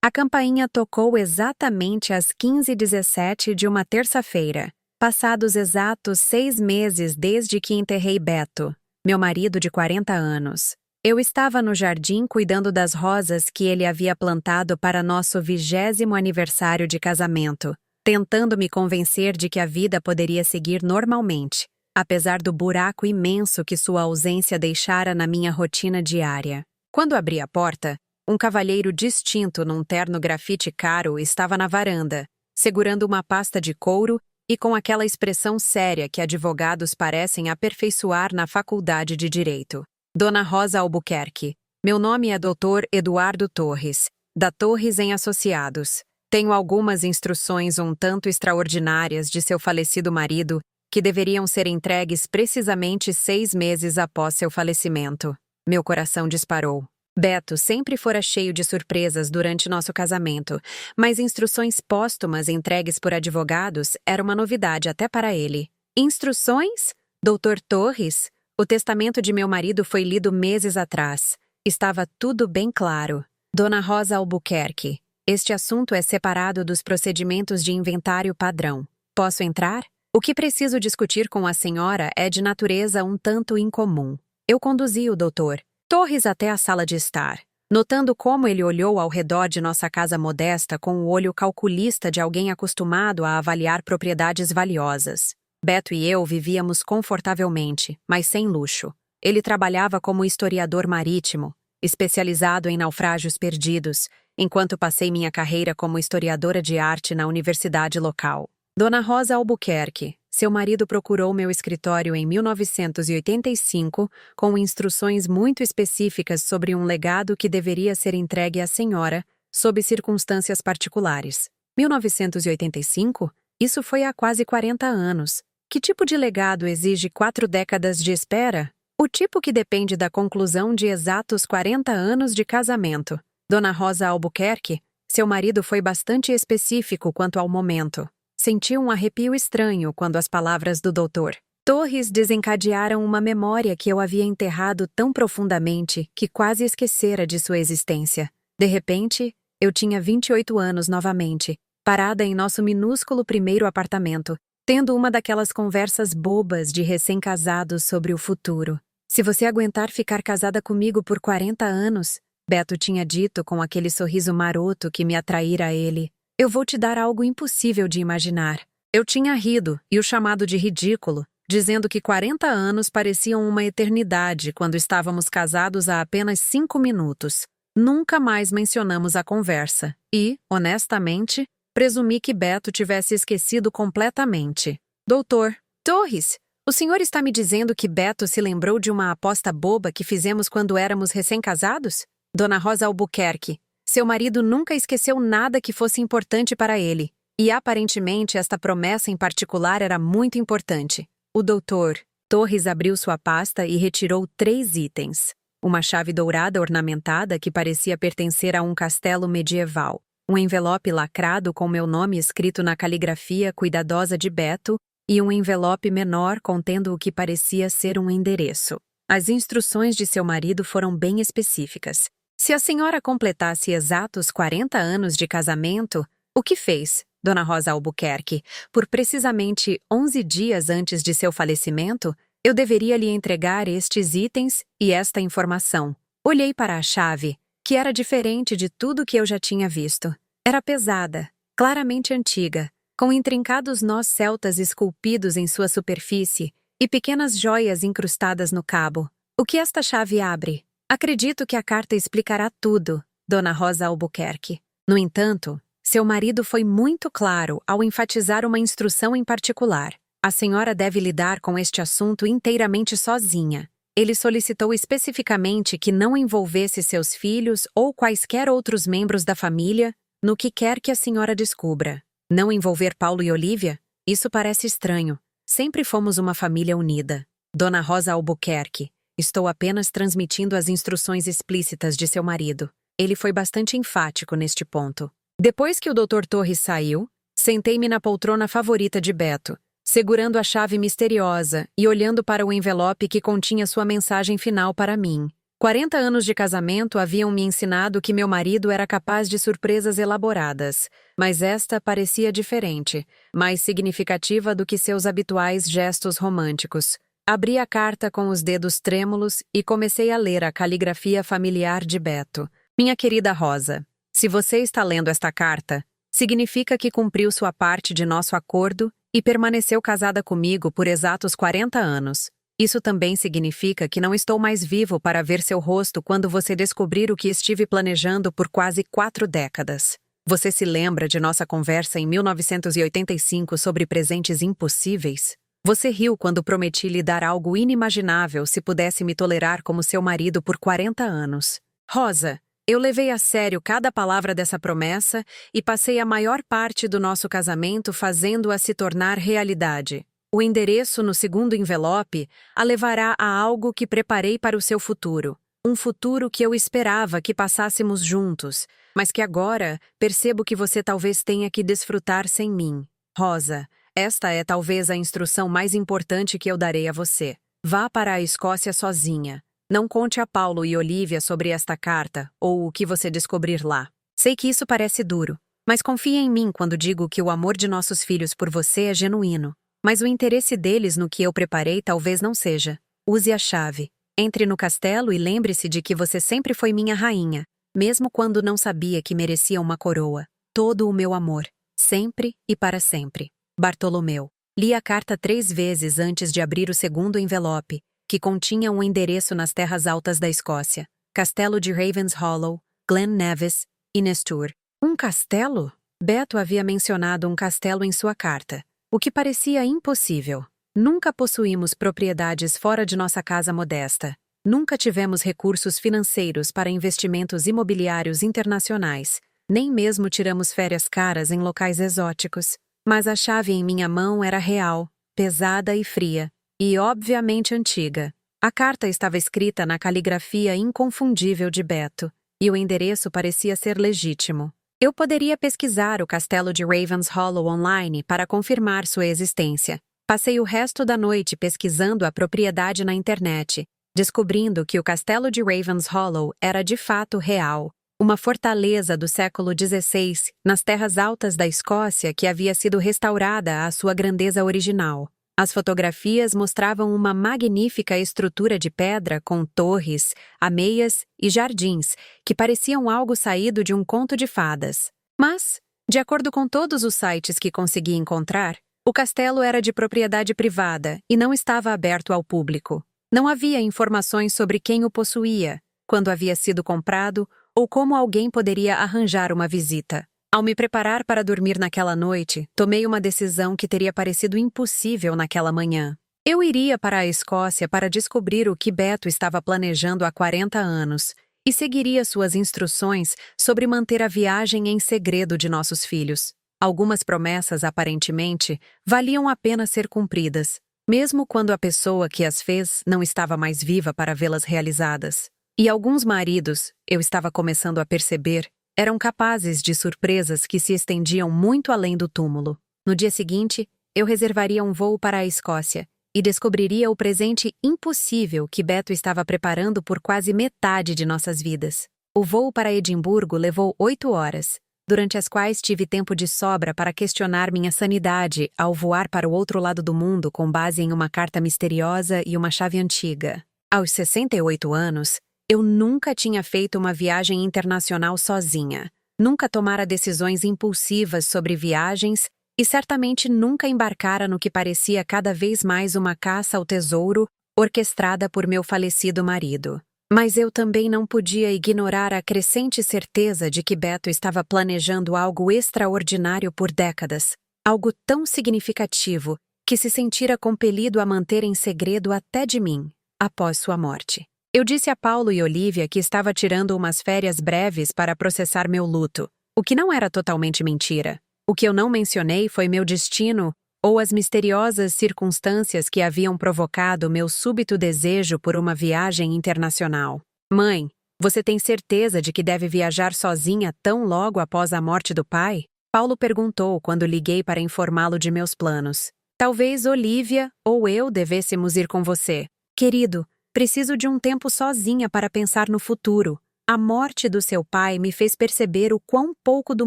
A campainha tocou exatamente às 15h17 de uma terça-feira, passados exatos 6 meses desde que enterrei Beto, meu marido de 40 anos. Eu estava no jardim cuidando das rosas que ele havia plantado para nosso 20º aniversário de casamento, tentando me convencer de que a vida poderia seguir normalmente, apesar do buraco imenso que sua ausência deixara na minha rotina diária. Quando abri a porta, um cavalheiro distinto num terno grafite caro estava na varanda, segurando uma pasta de couro e com aquela expressão séria que advogados parecem aperfeiçoar na faculdade de Direito. Dona Rosa Albuquerque. Meu nome é Dr. Eduardo Torres, da Torres em Associados. Tenho algumas instruções um tanto extraordinárias de seu falecido marido que deveriam ser entregues precisamente 6 meses após seu falecimento. Meu coração disparou. Beto sempre fora cheio de surpresas durante nosso casamento, mas instruções póstumas entregues por advogados era uma novidade até para ele. Instruções? Doutor Torres? O testamento de meu marido foi lido meses atrás. Estava tudo bem claro. Dona Rosa Albuquerque, este assunto é separado dos procedimentos de inventário padrão. Posso entrar? O que preciso discutir com a senhora é de natureza um tanto incomum. Eu conduzi o doutor Torres até a sala de estar, notando como ele olhou ao redor de nossa casa modesta com o olho calculista de alguém acostumado a avaliar propriedades valiosas. Beto e eu vivíamos confortavelmente, mas sem luxo. Ele trabalhava como historiador marítimo, especializado em naufrágios perdidos, enquanto passei minha carreira como historiadora de arte na universidade local. Dona Rosa Albuquerque, seu marido procurou meu escritório em 1985 com instruções muito específicas sobre um legado que deveria ser entregue à senhora, sob circunstâncias particulares. 1985? Isso foi há quase 40 anos. Que tipo de legado exige 4 décadas de espera? O tipo que depende da conclusão de exatos 40 anos de casamento. Dona Rosa Albuquerque, seu marido foi bastante específico quanto ao momento. Senti um arrepio estranho quando as palavras do Dr. Torres desencadearam uma memória que eu havia enterrado tão profundamente que quase esquecera de sua existência. De repente, eu tinha 28 anos novamente, parada em nosso minúsculo primeiro apartamento, tendo uma daquelas conversas bobas de recém-casados sobre o futuro. Se você aguentar ficar casada comigo por 40 anos, Beto tinha dito com aquele sorriso maroto que me atraíra a ele, eu vou te dar algo impossível de imaginar. Eu tinha rido e o chamado de ridículo, dizendo que 40 anos pareciam uma eternidade quando estávamos casados há apenas 5 minutos. Nunca mais mencionamos a conversa e, honestamente, presumi que Beto tivesse esquecido completamente. Doutor Torres, o senhor está me dizendo que Beto se lembrou de uma aposta boba que fizemos quando éramos recém-casados? Dona Rosa Albuquerque, seu marido nunca esqueceu nada que fosse importante para ele, e aparentemente esta promessa em particular era muito importante. O doutor Torres abriu sua pasta e retirou 3 itens. Uma chave dourada ornamentada que parecia pertencer a um castelo medieval, um envelope lacrado com meu nome escrito na caligrafia cuidadosa de Beto e um envelope menor contendo o que parecia ser um endereço. As instruções de seu marido foram bem específicas. Se a senhora completasse exatos 40 anos de casamento, o que fez, Dona Rosa Albuquerque, por precisamente 11 dias antes de seu falecimento, eu deveria lhe entregar estes itens e esta informação. Olhei para a chave, que era diferente de tudo que eu já tinha visto. Era pesada, claramente antiga, com intrincados nós celtas esculpidos em sua superfície e pequenas joias incrustadas no cabo. O que esta chave abre? Acredito que a carta explicará tudo, Dona Rosa Albuquerque. No entanto, seu marido foi muito claro ao enfatizar uma instrução em particular. A senhora deve lidar com este assunto inteiramente sozinha. Ele solicitou especificamente que não envolvesse seus filhos ou quaisquer outros membros da família no que quer que a senhora descubra. Não envolver Paulo e Olívia? Isso parece estranho. Sempre fomos uma família unida. Dona Rosa Albuquerque, estou apenas transmitindo as instruções explícitas de seu marido. Ele foi bastante enfático neste ponto. Depois que o Dr. Torres saiu, sentei-me na poltrona favorita de Beto, segurando a chave misteriosa e olhando para o envelope que continha sua mensagem final para mim. 40 anos de casamento haviam me ensinado que meu marido era capaz de surpresas elaboradas, mas esta parecia diferente, mais significativa do que seus habituais gestos românticos. Abri a carta com os dedos trêmulos e comecei a ler a caligrafia familiar de Beto. Minha querida Rosa, se você está lendo esta carta, significa que cumpriu sua parte de nosso acordo e permaneceu casada comigo por exatos 40 anos. Isso também significa que não estou mais vivo para ver seu rosto quando você descobrir o que estive planejando por quase 4 décadas. Você se lembra de nossa conversa em 1985 sobre presentes impossíveis? Você riu quando prometi lhe dar algo inimaginável se pudesse me tolerar como seu marido por 40 anos. Rosa, eu levei a sério cada palavra dessa promessa e passei a maior parte do nosso casamento fazendo-a se tornar realidade. O endereço no segundo envelope a levará a algo que preparei para o seu futuro. Um futuro que eu esperava que passássemos juntos, mas que agora percebo que você talvez tenha que desfrutar sem mim. Rosa, esta é talvez a instrução mais importante que eu darei a você. Vá para a Escócia sozinha. Não conte a Paulo e Olivia sobre esta carta ou o que você descobrir lá. Sei que isso parece duro, mas confie em mim quando digo que o amor de nossos filhos por você é genuíno. Mas o interesse deles no que eu preparei talvez não seja. Use a chave. Entre no castelo e lembre-se de que você sempre foi minha rainha, mesmo quando não sabia que merecia uma coroa. Todo o meu amor. Sempre e para sempre. Bartolomeu. Li a carta 3 vezes antes de abrir o segundo envelope, que continha um endereço nas terras altas da Escócia. Castelo de Ravenshollow, Glen Nevis e Nestur. Um castelo? Beto havia mencionado um castelo em sua carta, o que parecia impossível. Nunca possuímos propriedades fora de nossa casa modesta. Nunca tivemos recursos financeiros para investimentos imobiliários internacionais. Nem mesmo tiramos férias caras em locais exóticos. Mas a chave em minha mão era real, pesada e fria, e obviamente antiga. A carta estava escrita na caligrafia inconfundível de Beto, e o endereço parecia ser legítimo. Eu poderia pesquisar o castelo de Ravenshollow online para confirmar sua existência. Passei o resto da noite pesquisando a propriedade na internet, descobrindo que o castelo de Ravenshollow era de fato real. Uma fortaleza do século XVI, nas terras altas da Escócia que havia sido restaurada à sua grandeza original. As fotografias mostravam uma magnífica estrutura de pedra com torres, ameias e jardins, que pareciam algo saído de um conto de fadas. Mas, de acordo com todos os sites que consegui encontrar, o castelo era de propriedade privada e não estava aberto ao público. Não havia informações sobre quem o possuía, quando havia sido comprado ou como alguém poderia arranjar uma visita. Ao me preparar para dormir naquela noite, tomei uma decisão que teria parecido impossível naquela manhã. Eu iria para a Escócia para descobrir o que Beto estava planejando há 40 anos e seguiria suas instruções sobre manter a viagem em segredo de nossos filhos. Algumas promessas, aparentemente, valiam a pena ser cumpridas, mesmo quando a pessoa que as fez não estava mais viva para vê-las realizadas. E alguns maridos, eu estava começando a perceber, eram capazes de surpresas que se estendiam muito além do túmulo. No dia seguinte, eu reservaria um voo para a Escócia e descobriria o presente impossível que Beto estava preparando por quase metade de nossas vidas. O voo para Edimburgo levou 8 horas, durante as quais tive tempo de sobra para questionar minha sanidade ao voar para o outro lado do mundo com base em uma carta misteriosa e uma chave antiga. Aos 68 anos, eu nunca tinha feito uma viagem internacional sozinha, nunca tomara decisões impulsivas sobre viagens e certamente nunca embarcara no que parecia cada vez mais uma caça ao tesouro orquestrada por meu falecido marido. Mas eu também não podia ignorar a crescente certeza de que Beto estava planejando algo extraordinário por décadas, algo tão significativo que se sentira compelido a manter em segredo até de mim, após sua morte. Eu disse a Paulo e Olivia que estava tirando umas férias breves para processar meu luto, o que não era totalmente mentira. O que eu não mencionei foi meu destino ou as misteriosas circunstâncias que haviam provocado meu súbito desejo por uma viagem internacional. Mãe, você tem certeza de que deve viajar sozinha tão logo após a morte do pai? Paulo perguntou quando liguei para informá-lo de meus planos. Talvez Olivia ou eu devêssemos ir com você. Querido, Preciso de um tempo sozinha para pensar no futuro. A morte do seu pai me fez perceber o quão pouco do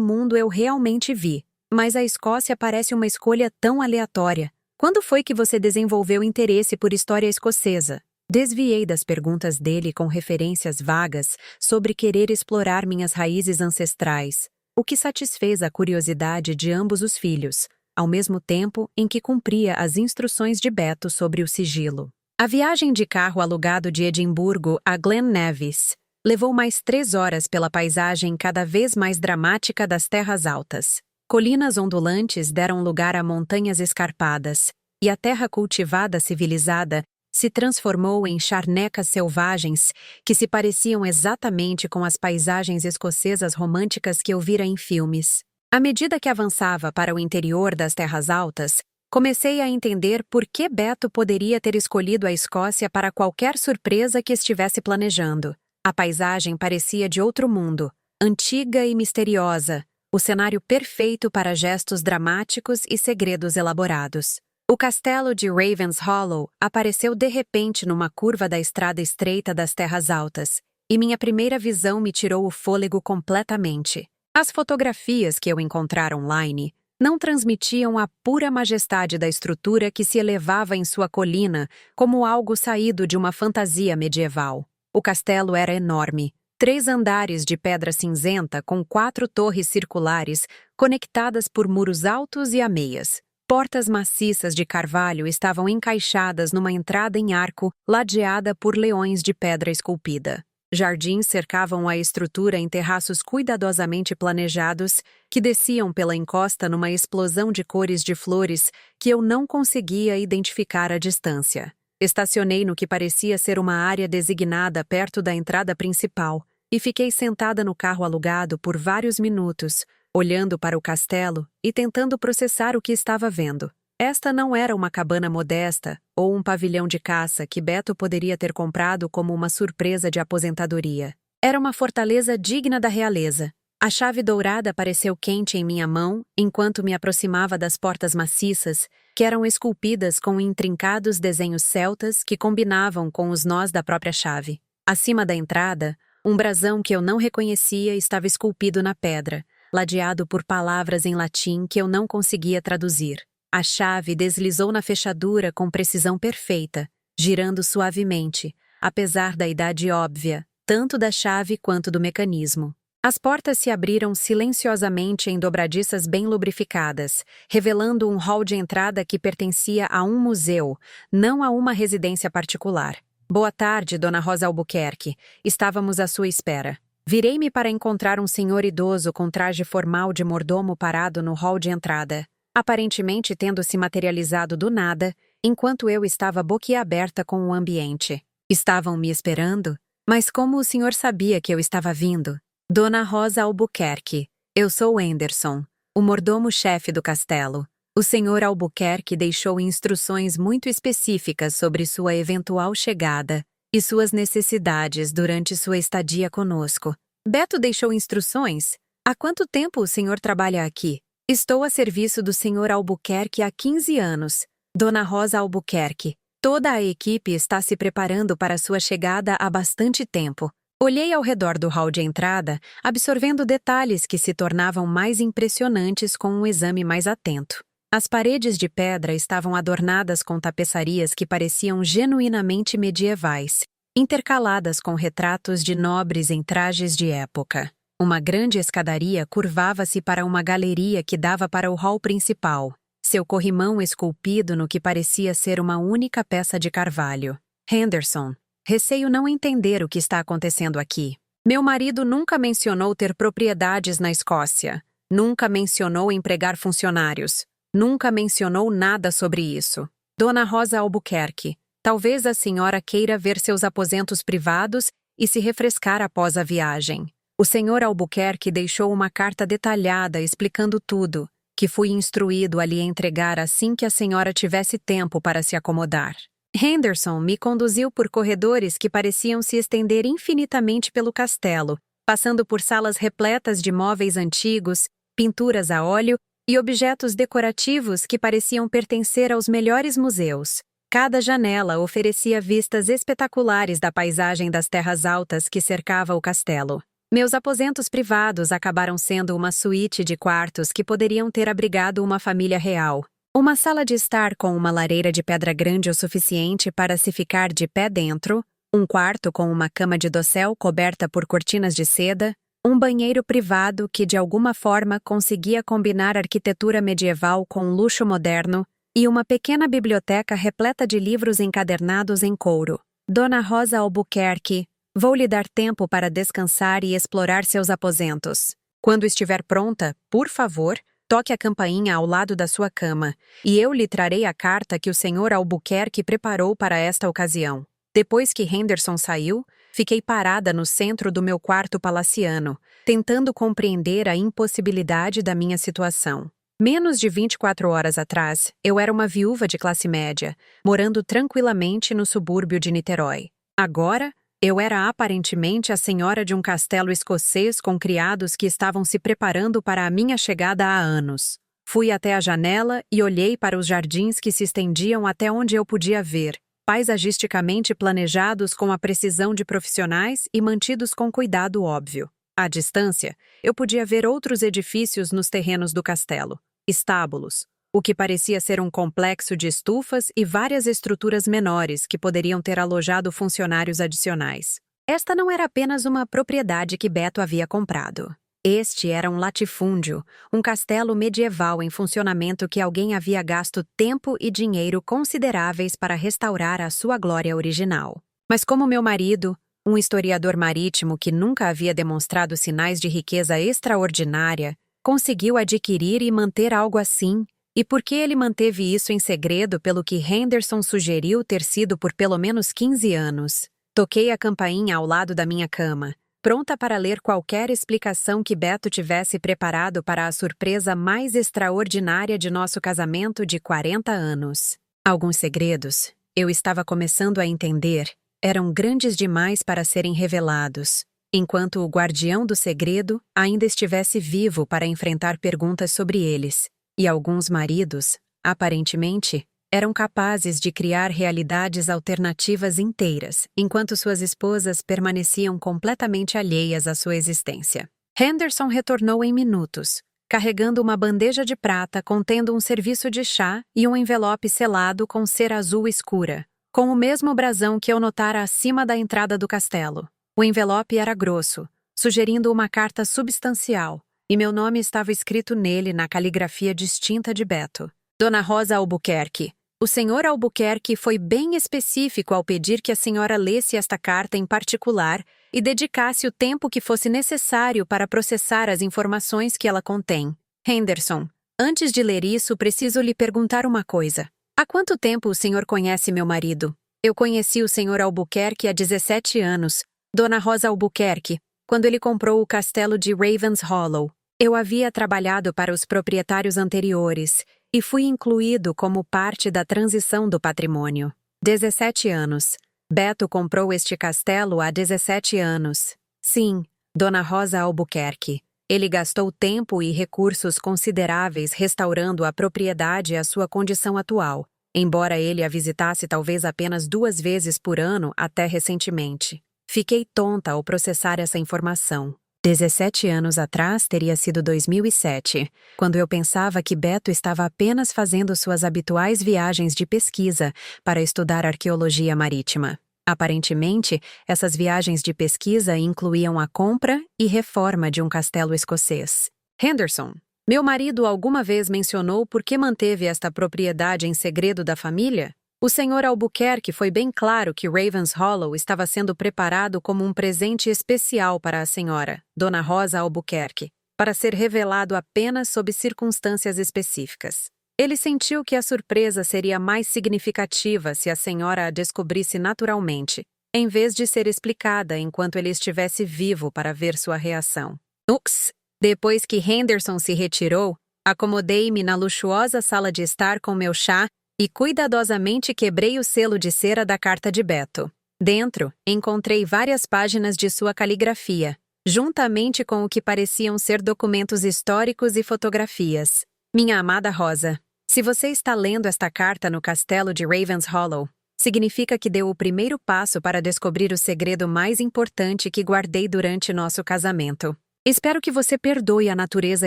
mundo eu realmente vi. Mas a Escócia parece uma escolha tão aleatória. Quando foi que você desenvolveu interesse por história escocesa? Desviei das perguntas dele com referências vagas sobre querer explorar minhas raízes ancestrais, o que satisfez a curiosidade de ambos os filhos, ao mesmo tempo em que cumpria as instruções de Beto sobre o sigilo. A viagem de carro alugado de Edimburgo a Glen Nevis levou mais 3 horas pela paisagem cada vez mais dramática das terras altas. Colinas ondulantes deram lugar a montanhas escarpadas, e a terra cultivada civilizada se transformou em charnecas selvagens que se pareciam exatamente com as paisagens escocesas românticas que eu vira em filmes. À medida que avançava para o interior das terras altas, comecei a entender por que Beto poderia ter escolhido a Escócia para qualquer surpresa que estivesse planejando. A paisagem parecia de outro mundo, antiga e misteriosa, o cenário perfeito para gestos dramáticos e segredos elaborados. O castelo de Ravens Hollow apareceu de repente numa curva da estrada estreita das terras altas, e minha primeira visão me tirou o fôlego completamente. As fotografias que eu encontrara online não transmitiam a pura majestade da estrutura que se elevava em sua colina como algo saído de uma fantasia medieval. O castelo era enorme. 3 andares de pedra cinzenta com 4 torres circulares conectadas por muros altos e ameias. Portas maciças de carvalho estavam encaixadas numa entrada em arco ladeada por leões de pedra esculpida. Jardins cercavam a estrutura em terraços cuidadosamente planejados que desciam pela encosta numa explosão de cores de flores que eu não conseguia identificar à distância. Estacionei no que parecia ser uma área designada perto da entrada principal e fiquei sentada no carro alugado por vários minutos, olhando para o castelo e tentando processar o que estava vendo. Esta não era uma cabana modesta ou um pavilhão de caça que Beto poderia ter comprado como uma surpresa de aposentadoria. Era uma fortaleza digna da realeza. A chave dourada pareceu quente em minha mão enquanto me aproximava das portas maciças, que eram esculpidas com intrincados desenhos celtas que combinavam com os nós da própria chave. Acima da entrada, um brasão que eu não reconhecia estava esculpido na pedra, ladeado por palavras em latim que eu não conseguia traduzir. A chave deslizou na fechadura com precisão perfeita, girando suavemente, apesar da idade óbvia, tanto da chave quanto do mecanismo. As portas se abriram silenciosamente em dobradiças bem lubrificadas, revelando um hall de entrada que pertencia a um museu, não a uma residência particular. Boa tarde, Dona Rosa Albuquerque. Estávamos à sua espera. Virei-me para encontrar um senhor idoso com traje formal de mordomo parado no hall de entrada, aparentemente tendo se materializado do nada, enquanto eu estava boquiaberta com o ambiente. Estavam me esperando? Mas como o senhor sabia que eu estava vindo? Dona Rosa Albuquerque, eu sou Anderson, o mordomo-chefe do castelo. O senhor Albuquerque deixou instruções muito específicas sobre sua eventual chegada e suas necessidades durante sua estadia conosco. Beto deixou instruções? Há quanto tempo o senhor trabalha aqui? Estou a serviço do senhor Albuquerque há 15 anos. Dona Rosa Albuquerque, toda a equipe está se preparando para sua chegada há bastante tempo. Olhei ao redor do hall de entrada, absorvendo detalhes que se tornavam mais impressionantes com um exame mais atento. As paredes de pedra estavam adornadas com tapeçarias que pareciam genuinamente medievais, intercaladas com retratos de nobres em trajes de época. Uma grande escadaria curvava-se para uma galeria que dava para o hall principal, seu corrimão esculpido no que parecia ser uma única peça de carvalho. Henderson, receio não entender o que está acontecendo aqui. Meu marido nunca mencionou ter propriedades na Escócia. Nunca mencionou empregar funcionários. Nunca mencionou nada sobre isso. Dona Rosa Albuquerque, talvez a senhora queira ver seus aposentos privados e se refrescar após a viagem. O senhor Albuquerque deixou uma carta detalhada explicando tudo, que fui instruído a lhe entregar assim que a senhora tivesse tempo para se acomodar. Henderson me conduziu por corredores que pareciam se estender infinitamente pelo castelo, passando por salas repletas de móveis antigos, pinturas a óleo e objetos decorativos que pareciam pertencer aos melhores museus. Cada janela oferecia vistas espetaculares da paisagem das terras altas que cercava o castelo. Meus aposentos privados acabaram sendo uma suíte de quartos que poderiam ter abrigado uma família real. Uma sala de estar com uma lareira de pedra grande o suficiente para se ficar de pé dentro, um quarto com uma cama de dossel coberta por cortinas de seda, um banheiro privado que de alguma forma conseguia combinar arquitetura medieval com luxo moderno e uma pequena biblioteca repleta de livros encadernados em couro. Dona Rosa Albuquerque, vou lhe dar tempo para descansar e explorar seus aposentos. Quando estiver pronta, por favor, toque a campainha ao lado da sua cama, e eu lhe trarei a carta que o Sr. Albuquerque preparou para esta ocasião. Depois que Henderson saiu, fiquei parada no centro do meu quarto palaciano, tentando compreender a impossibilidade da minha situação. Menos de 24 horas atrás, eu era uma viúva de classe média, morando tranquilamente no subúrbio de Niterói. Agora, eu era aparentemente a senhora de um castelo escocês com criados que estavam se preparando para a minha chegada há anos. Fui até a janela e olhei para os jardins que se estendiam até onde eu podia ver, paisagisticamente planejados com a precisão de profissionais e mantidos com cuidado óbvio. À distância, eu podia ver outros edifícios nos terrenos do castelo, estábulos, o que parecia ser um complexo de estufas e várias estruturas menores que poderiam ter alojado funcionários adicionais. Esta não era apenas uma propriedade que Beto havia comprado. Este era um latifúndio, um castelo medieval em funcionamento que alguém havia gasto tempo e dinheiro consideráveis para restaurar à sua glória original. Mas como meu marido, um historiador marítimo que nunca havia demonstrado sinais de riqueza extraordinária, conseguiu adquirir e manter algo assim, e por que ele manteve isso em segredo pelo que Henderson sugeriu ter sido por pelo menos 15 anos? Toquei a campainha ao lado da minha cama, pronta para ler qualquer explicação que Beto tivesse preparado para a surpresa mais extraordinária de nosso casamento de 40 anos. Alguns segredos, eu estava começando a entender, eram grandes demais para serem revelados, enquanto o guardião do segredo ainda estivesse vivo para enfrentar perguntas sobre eles. E alguns maridos, aparentemente, eram capazes de criar realidades alternativas inteiras, enquanto suas esposas permaneciam completamente alheias à sua existência. Henderson retornou em minutos, carregando uma bandeja de prata contendo um serviço de chá e um envelope selado com cera azul escura, com o mesmo brasão que eu notara acima da entrada do castelo. O envelope era grosso, sugerindo uma carta substancial, e meu nome estava escrito nele na caligrafia distinta de Beto. Dona Rosa Albuquerque. O Sr. Albuquerque foi bem específico ao pedir que a senhora lesse esta carta em particular e dedicasse o tempo que fosse necessário para processar as informações que ela contém. Henderson, antes de ler isso, preciso lhe perguntar uma coisa. Há quanto tempo o senhor conhece meu marido? Eu conheci o Sr. Albuquerque há 17 anos, Dona Rosa Albuquerque, quando ele comprou o castelo de Ravens Hollow. Eu havia trabalhado para os proprietários anteriores e fui incluído como parte da transição do patrimônio. 17 anos. Beto comprou este castelo há 17 anos. Sim, Dona Rosa Albuquerque. Ele gastou tempo e recursos consideráveis restaurando a propriedade à sua condição atual, embora ele a visitasse talvez apenas 2 vezes por ano até recentemente. Fiquei tonta ao processar essa informação. 17 anos atrás teria sido 2007, quando eu pensava que Beto estava apenas fazendo suas habituais viagens de pesquisa para estudar arqueologia marítima. Aparentemente, essas viagens de pesquisa incluíam a compra e reforma de um castelo escocês. Henderson, meu marido alguma vez mencionou por que manteve esta propriedade em segredo da família? O Sr. Albuquerque foi bem claro que Ravens Hollow estava sendo preparado como um presente especial para a senhora, Dona Rosa Albuquerque, para ser revelado apenas sob circunstâncias específicas. Ele sentiu que a surpresa seria mais significativa se a senhora a descobrisse naturalmente, em vez de ser explicada enquanto ele estivesse vivo para ver sua reação. Ux! Depois que Henderson se retirou, acomodei-me na luxuosa sala de estar com meu chá e cuidadosamente quebrei o selo de cera da carta de Beto. Dentro, encontrei várias páginas de sua caligrafia, juntamente com o que pareciam ser documentos históricos e fotografias. Minha amada Rosa, Se você está lendo esta carta no castelo de Ravenshollow, significa que deu o primeiro passo para descobrir o segredo mais importante que guardei durante nosso casamento. Espero que você perdoe a natureza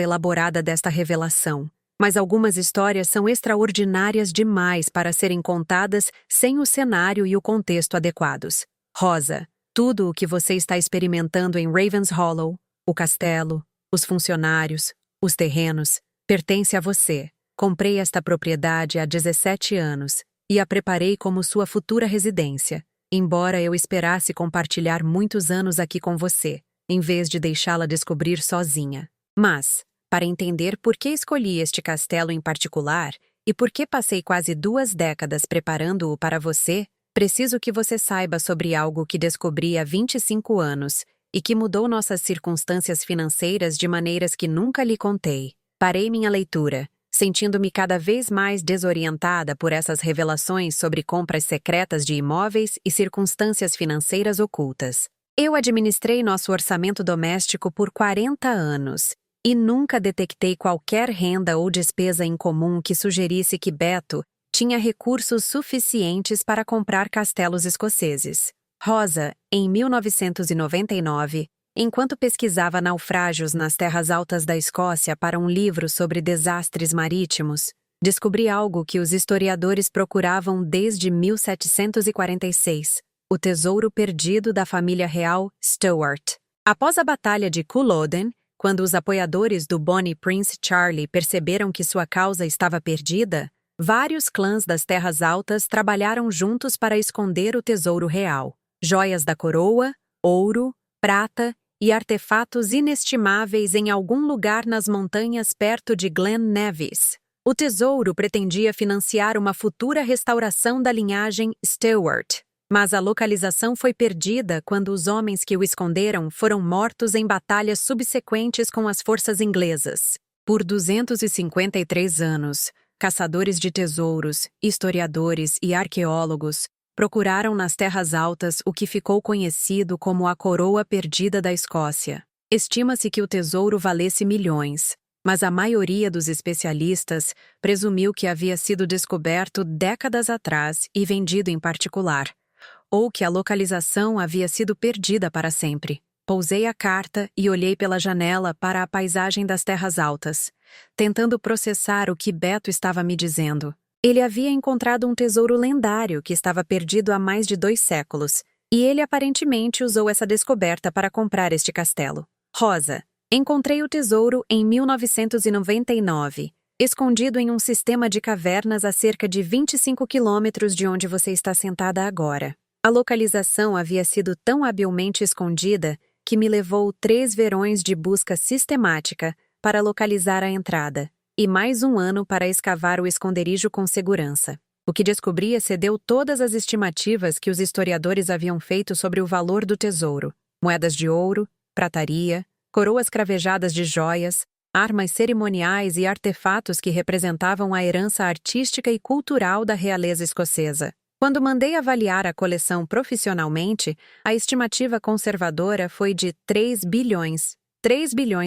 elaborada desta revelação, mas algumas histórias são extraordinárias demais para serem contadas sem o cenário e o contexto adequados. Rosa, tudo o que você está experimentando em Ravenshollow, o castelo, os funcionários, os terrenos, pertence a você. Comprei esta propriedade há 17 anos e a preparei como sua futura residência, embora eu esperasse compartilhar muitos anos aqui com você, em vez de deixá-la descobrir sozinha. Mas, para entender por que escolhi este castelo em particular e por que passei quase 2 décadas preparando-o para você, preciso que você saiba sobre algo que descobri há 25 anos e que mudou nossas circunstâncias financeiras de maneiras que nunca lhe contei. Parei minha leitura, sentindo-me cada vez mais desorientada por essas revelações sobre compras secretas de imóveis e circunstâncias financeiras ocultas. Eu administrei nosso orçamento doméstico por 40 anos e nunca detectei qualquer renda ou despesa incomum que sugerisse que Beto tinha recursos suficientes para comprar castelos escoceses. Rosa, em 1999, enquanto pesquisava naufrágios nas terras altas da Escócia para um livro sobre desastres marítimos, descobri algo que os historiadores procuravam desde 1746, o tesouro perdido da família real Stuart. Após a Batalha de Culloden, quando os apoiadores do Bonnie Prince Charlie perceberam que sua causa estava perdida, vários clãs das Terras Altas trabalharam juntos para esconder o tesouro real. Joias da coroa, ouro, prata e artefatos inestimáveis em algum lugar nas montanhas perto de Glen Nevis. O tesouro pretendia financiar uma futura restauração da linhagem Stuart, mas a localização foi perdida quando os homens que o esconderam foram mortos em batalhas subsequentes com as forças inglesas. Por 253 anos, caçadores de tesouros, historiadores e arqueólogos procuraram nas Terras Altas o que ficou conhecido como a Coroa Perdida da Escócia. Estima-se que o tesouro valesse milhões, mas a maioria dos especialistas presumiu que havia sido descoberto décadas atrás e vendido em particular, ou que a localização havia sido perdida para sempre. Pousei a carta e olhei pela janela para a paisagem das Terras Altas, tentando processar o que Beto estava me dizendo. Ele havia encontrado um tesouro lendário que estava perdido há mais de 2 séculos, e ele aparentemente usou essa descoberta para comprar este castelo. Rosa, encontrei o tesouro em 1999, escondido em um sistema de cavernas a cerca de 25 quilômetros de onde você está sentada agora. A localização havia sido tão habilmente escondida que me levou 3 verões de busca sistemática para localizar a entrada, e mais 1 ano para escavar o esconderijo com segurança. O que descobri excedeu todas as estimativas que os historiadores haviam feito sobre o valor do tesouro. Moedas de ouro, prataria, coroas cravejadas de joias, armas cerimoniais e artefatos que representavam a herança artística e cultural da realeza escocesa. Quando mandei avaliar a coleção profissionalmente, a estimativa conservadora foi de 3 bilhões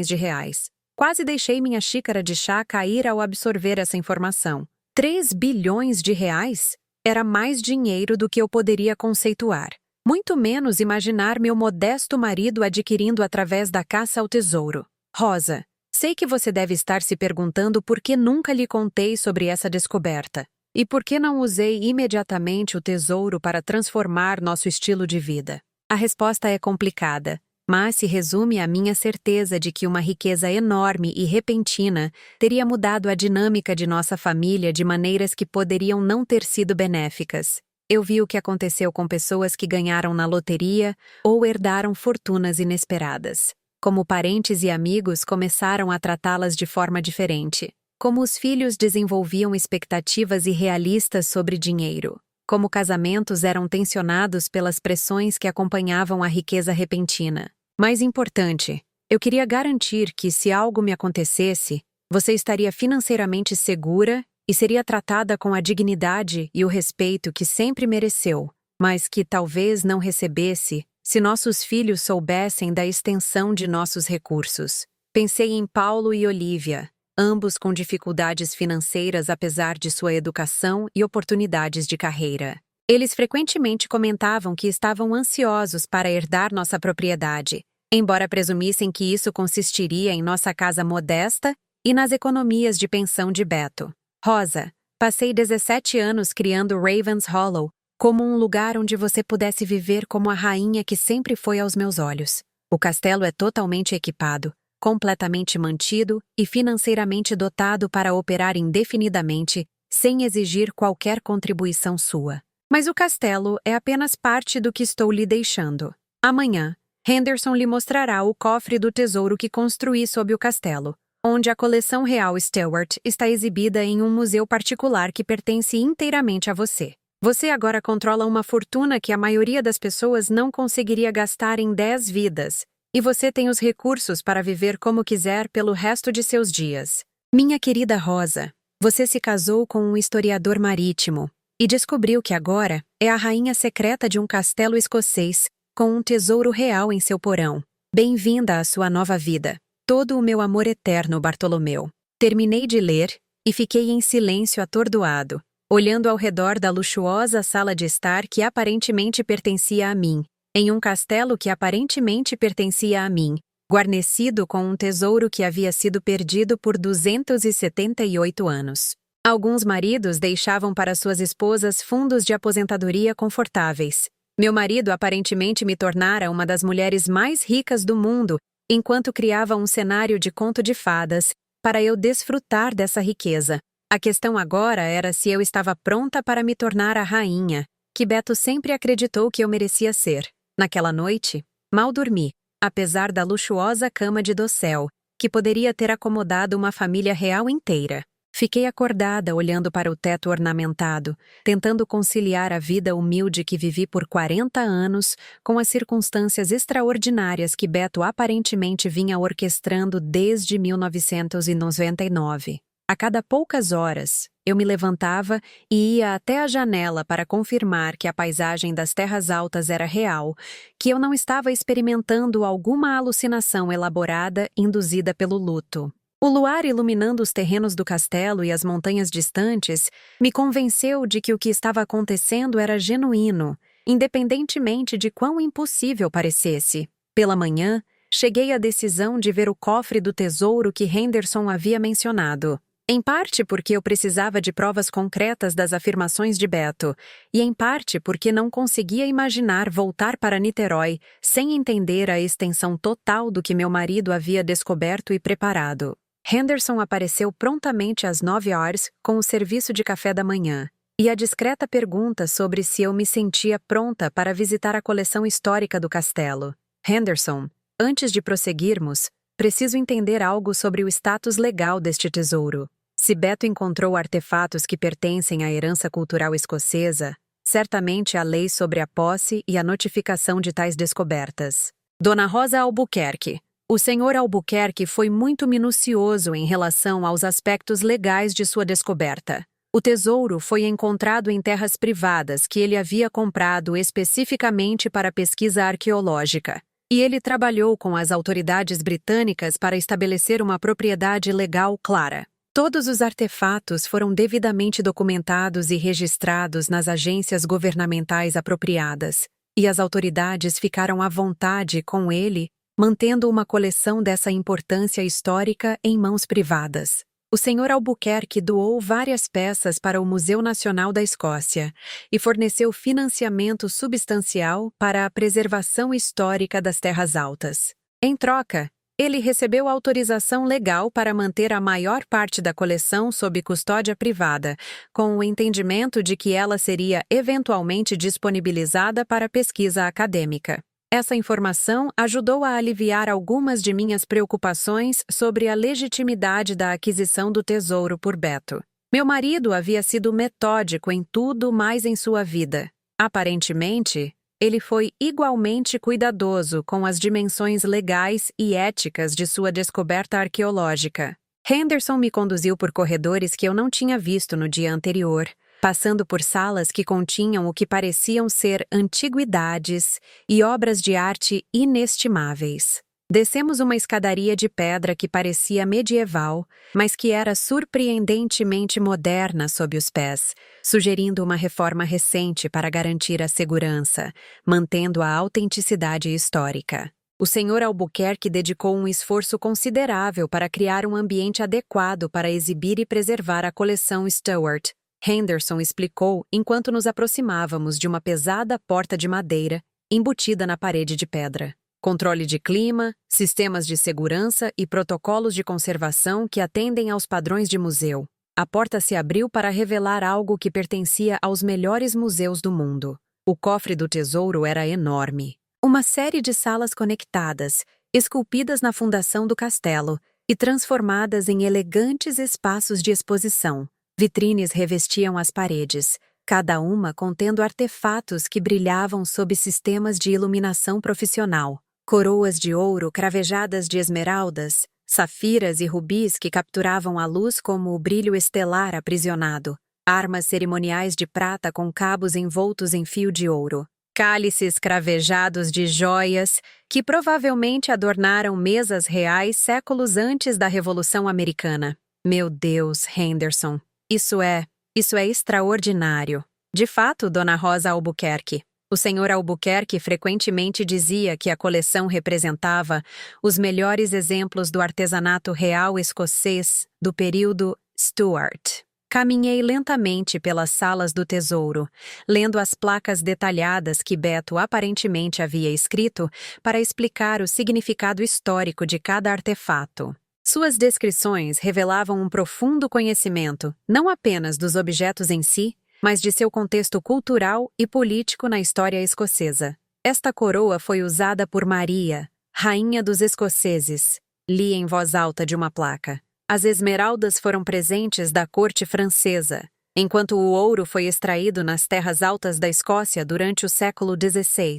de reais. Quase deixei minha xícara de chá cair ao absorver essa informação. 3 bilhões de reais? Era mais dinheiro do que eu poderia conceituar. Muito menos imaginar meu modesto marido adquirindo através da caça ao tesouro. Rosa, sei que você deve estar se perguntando por que nunca lhe contei sobre essa descoberta. E por que não usei imediatamente o tesouro para transformar nosso estilo de vida? A resposta é complicada, mas se resume à minha certeza de que uma riqueza enorme e repentina teria mudado a dinâmica de nossa família de maneiras que poderiam não ter sido benéficas. Eu vi o que aconteceu com pessoas que ganharam na loteria ou herdaram fortunas inesperadas. Como parentes e amigos começaram a tratá-las de forma diferente. Como os filhos desenvolviam expectativas irrealistas sobre dinheiro. Como casamentos eram tensionados pelas pressões que acompanhavam a riqueza repentina. Mais importante, eu queria garantir que, se algo me acontecesse, você estaria financeiramente segura e seria tratada com a dignidade e o respeito que sempre mereceu, mas que talvez não recebesse se nossos filhos soubessem da extensão de nossos recursos. Pensei em Paulo e Olivia, ambos com dificuldades financeiras apesar de sua educação e oportunidades de carreira. Eles frequentemente comentavam que estavam ansiosos para herdar nossa propriedade, embora presumissem que isso consistiria em nossa casa modesta e nas economias de pensão de Beto. Rosa, passei 17 anos criando Ravens Hollow como um lugar onde você pudesse viver como a rainha que sempre foi aos meus olhos. O castelo é totalmente equipado, completamente mantido e financeiramente dotado para operar indefinidamente, sem exigir qualquer contribuição sua. Mas o castelo é apenas parte do que estou lhe deixando. Amanhã, Henderson lhe mostrará o cofre do tesouro que construí sob o castelo, onde a coleção real Stewart está exibida em um museu particular que pertence inteiramente a você. Você agora controla uma fortuna que a maioria das pessoas não conseguiria gastar em 10 vidas, e você tem os recursos para viver como quiser pelo resto de seus dias. Minha querida Rosa, você se casou com um historiador marítimo e descobriu que agora é a rainha secreta de um castelo escocês com um tesouro real em seu porão. Bem-vinda à sua nova vida. Todo o meu amor eterno, Bartolomeu. Terminei de ler e fiquei em silêncio atordoado, olhando ao redor da luxuosa sala de estar que aparentemente pertencia a mim, em um castelo que aparentemente pertencia a mim, guarnecido com um tesouro que havia sido perdido por 278 anos. Alguns maridos deixavam para suas esposas fundos de aposentadoria confortáveis. Meu marido aparentemente me tornara uma das mulheres mais ricas do mundo, enquanto criava um cenário de conto de fadas, para eu desfrutar dessa riqueza. A questão agora era se eu estava pronta para me tornar a rainha, que Beto sempre acreditou que eu merecia ser. Naquela noite, mal dormi, apesar da luxuosa cama de dossel, que poderia ter acomodado uma família real inteira. Fiquei acordada olhando para o teto ornamentado, tentando conciliar a vida humilde que vivi por 40 anos com as circunstâncias extraordinárias que Beto aparentemente vinha orquestrando desde 1999. A cada poucas horas, eu me levantava e ia até a janela para confirmar que a paisagem das terras altas era real, que eu não estava experimentando alguma alucinação elaborada induzida pelo luto. O luar iluminando os terrenos do castelo e as montanhas distantes me convenceu de que o que estava acontecendo era genuíno, independentemente de quão impossível parecesse. Pela manhã, cheguei à decisão de ver o cofre do tesouro que Henderson havia mencionado. Em parte porque eu precisava de provas concretas das afirmações de Beto, e em parte porque não conseguia imaginar voltar para Niterói sem entender a extensão total do que meu marido havia descoberto e preparado. Henderson apareceu prontamente às 9 horas com o serviço de café da manhã, e a discreta pergunta sobre se eu me sentia pronta para visitar a coleção histórica do castelo. Henderson, antes de prosseguirmos, preciso entender algo sobre o status legal deste tesouro. Se Beto encontrou artefatos que pertencem à herança cultural escocesa, certamente há leis sobre a posse e a notificação de tais descobertas. Dona Rosa Albuquerque. O Sr. Albuquerque foi muito minucioso em relação aos aspectos legais de sua descoberta. O tesouro foi encontrado em terras privadas que ele havia comprado especificamente para pesquisa arqueológica, e ele trabalhou com as autoridades britânicas para estabelecer uma propriedade legal clara. Todos os artefatos foram devidamente documentados e registrados nas agências governamentais apropriadas, e as autoridades ficaram à vontade com ele, mantendo uma coleção dessa importância histórica em mãos privadas. O Sr. Albuquerque doou várias peças para o Museu Nacional da Escócia e forneceu financiamento substancial para a preservação histórica das terras altas. Em troca, ele recebeu autorização legal para manter a maior parte da coleção sob custódia privada, com o entendimento de que ela seria eventualmente disponibilizada para pesquisa acadêmica. Essa informação ajudou a aliviar algumas de minhas preocupações sobre a legitimidade da aquisição do tesouro por Beto. Meu marido havia sido metódico em tudo mais em sua vida. Aparentemente, ele foi igualmente cuidadoso com as dimensões legais e éticas de sua descoberta arqueológica. Henderson me conduziu por corredores que eu não tinha visto no dia anterior, passando por salas que continham o que pareciam ser antiguidades e obras de arte inestimáveis. Descemos uma escadaria de pedra que parecia medieval, mas que era surpreendentemente moderna sob os pés, sugerindo uma reforma recente para garantir a segurança, mantendo a autenticidade histórica. O Sr. Albuquerque dedicou um esforço considerável para criar um ambiente adequado para exibir e preservar a coleção Stewart. Henderson explicou enquanto nos aproximávamos de uma pesada porta de madeira embutida na parede de pedra. Controle de clima, sistemas de segurança e protocolos de conservação que atendem aos padrões de museu. A porta se abriu para revelar algo que pertencia aos melhores museus do mundo. O cofre do tesouro era enorme. Uma série de salas conectadas, esculpidas na fundação do castelo e transformadas em elegantes espaços de exposição. Vitrines revestiam as paredes, cada uma contendo artefatos que brilhavam sob sistemas de iluminação profissional. Coroas de ouro cravejadas de esmeraldas, safiras e rubis que capturavam a luz como o brilho estelar aprisionado, armas cerimoniais de prata com cabos envoltos em fio de ouro, cálices cravejados de joias que provavelmente adornaram mesas reais séculos antes da Revolução Americana. Meu Deus, Henderson, isso é extraordinário. De fato, Dona Rosa Albuquerque. O Sr. Albuquerque frequentemente dizia que a coleção representava os melhores exemplos do artesanato real escocês do período Stuart. Caminhei lentamente pelas salas do tesouro, lendo as placas detalhadas que Beto aparentemente havia escrito para explicar o significado histórico de cada artefato. Suas descrições revelavam um profundo conhecimento, não apenas dos objetos em si, mas de seu contexto cultural e político na história escocesa. Esta coroa foi usada por Maria, rainha dos escoceses, li em voz alta de uma placa. As esmeraldas foram presentes da corte francesa, enquanto o ouro foi extraído nas terras altas da Escócia durante o século XVI.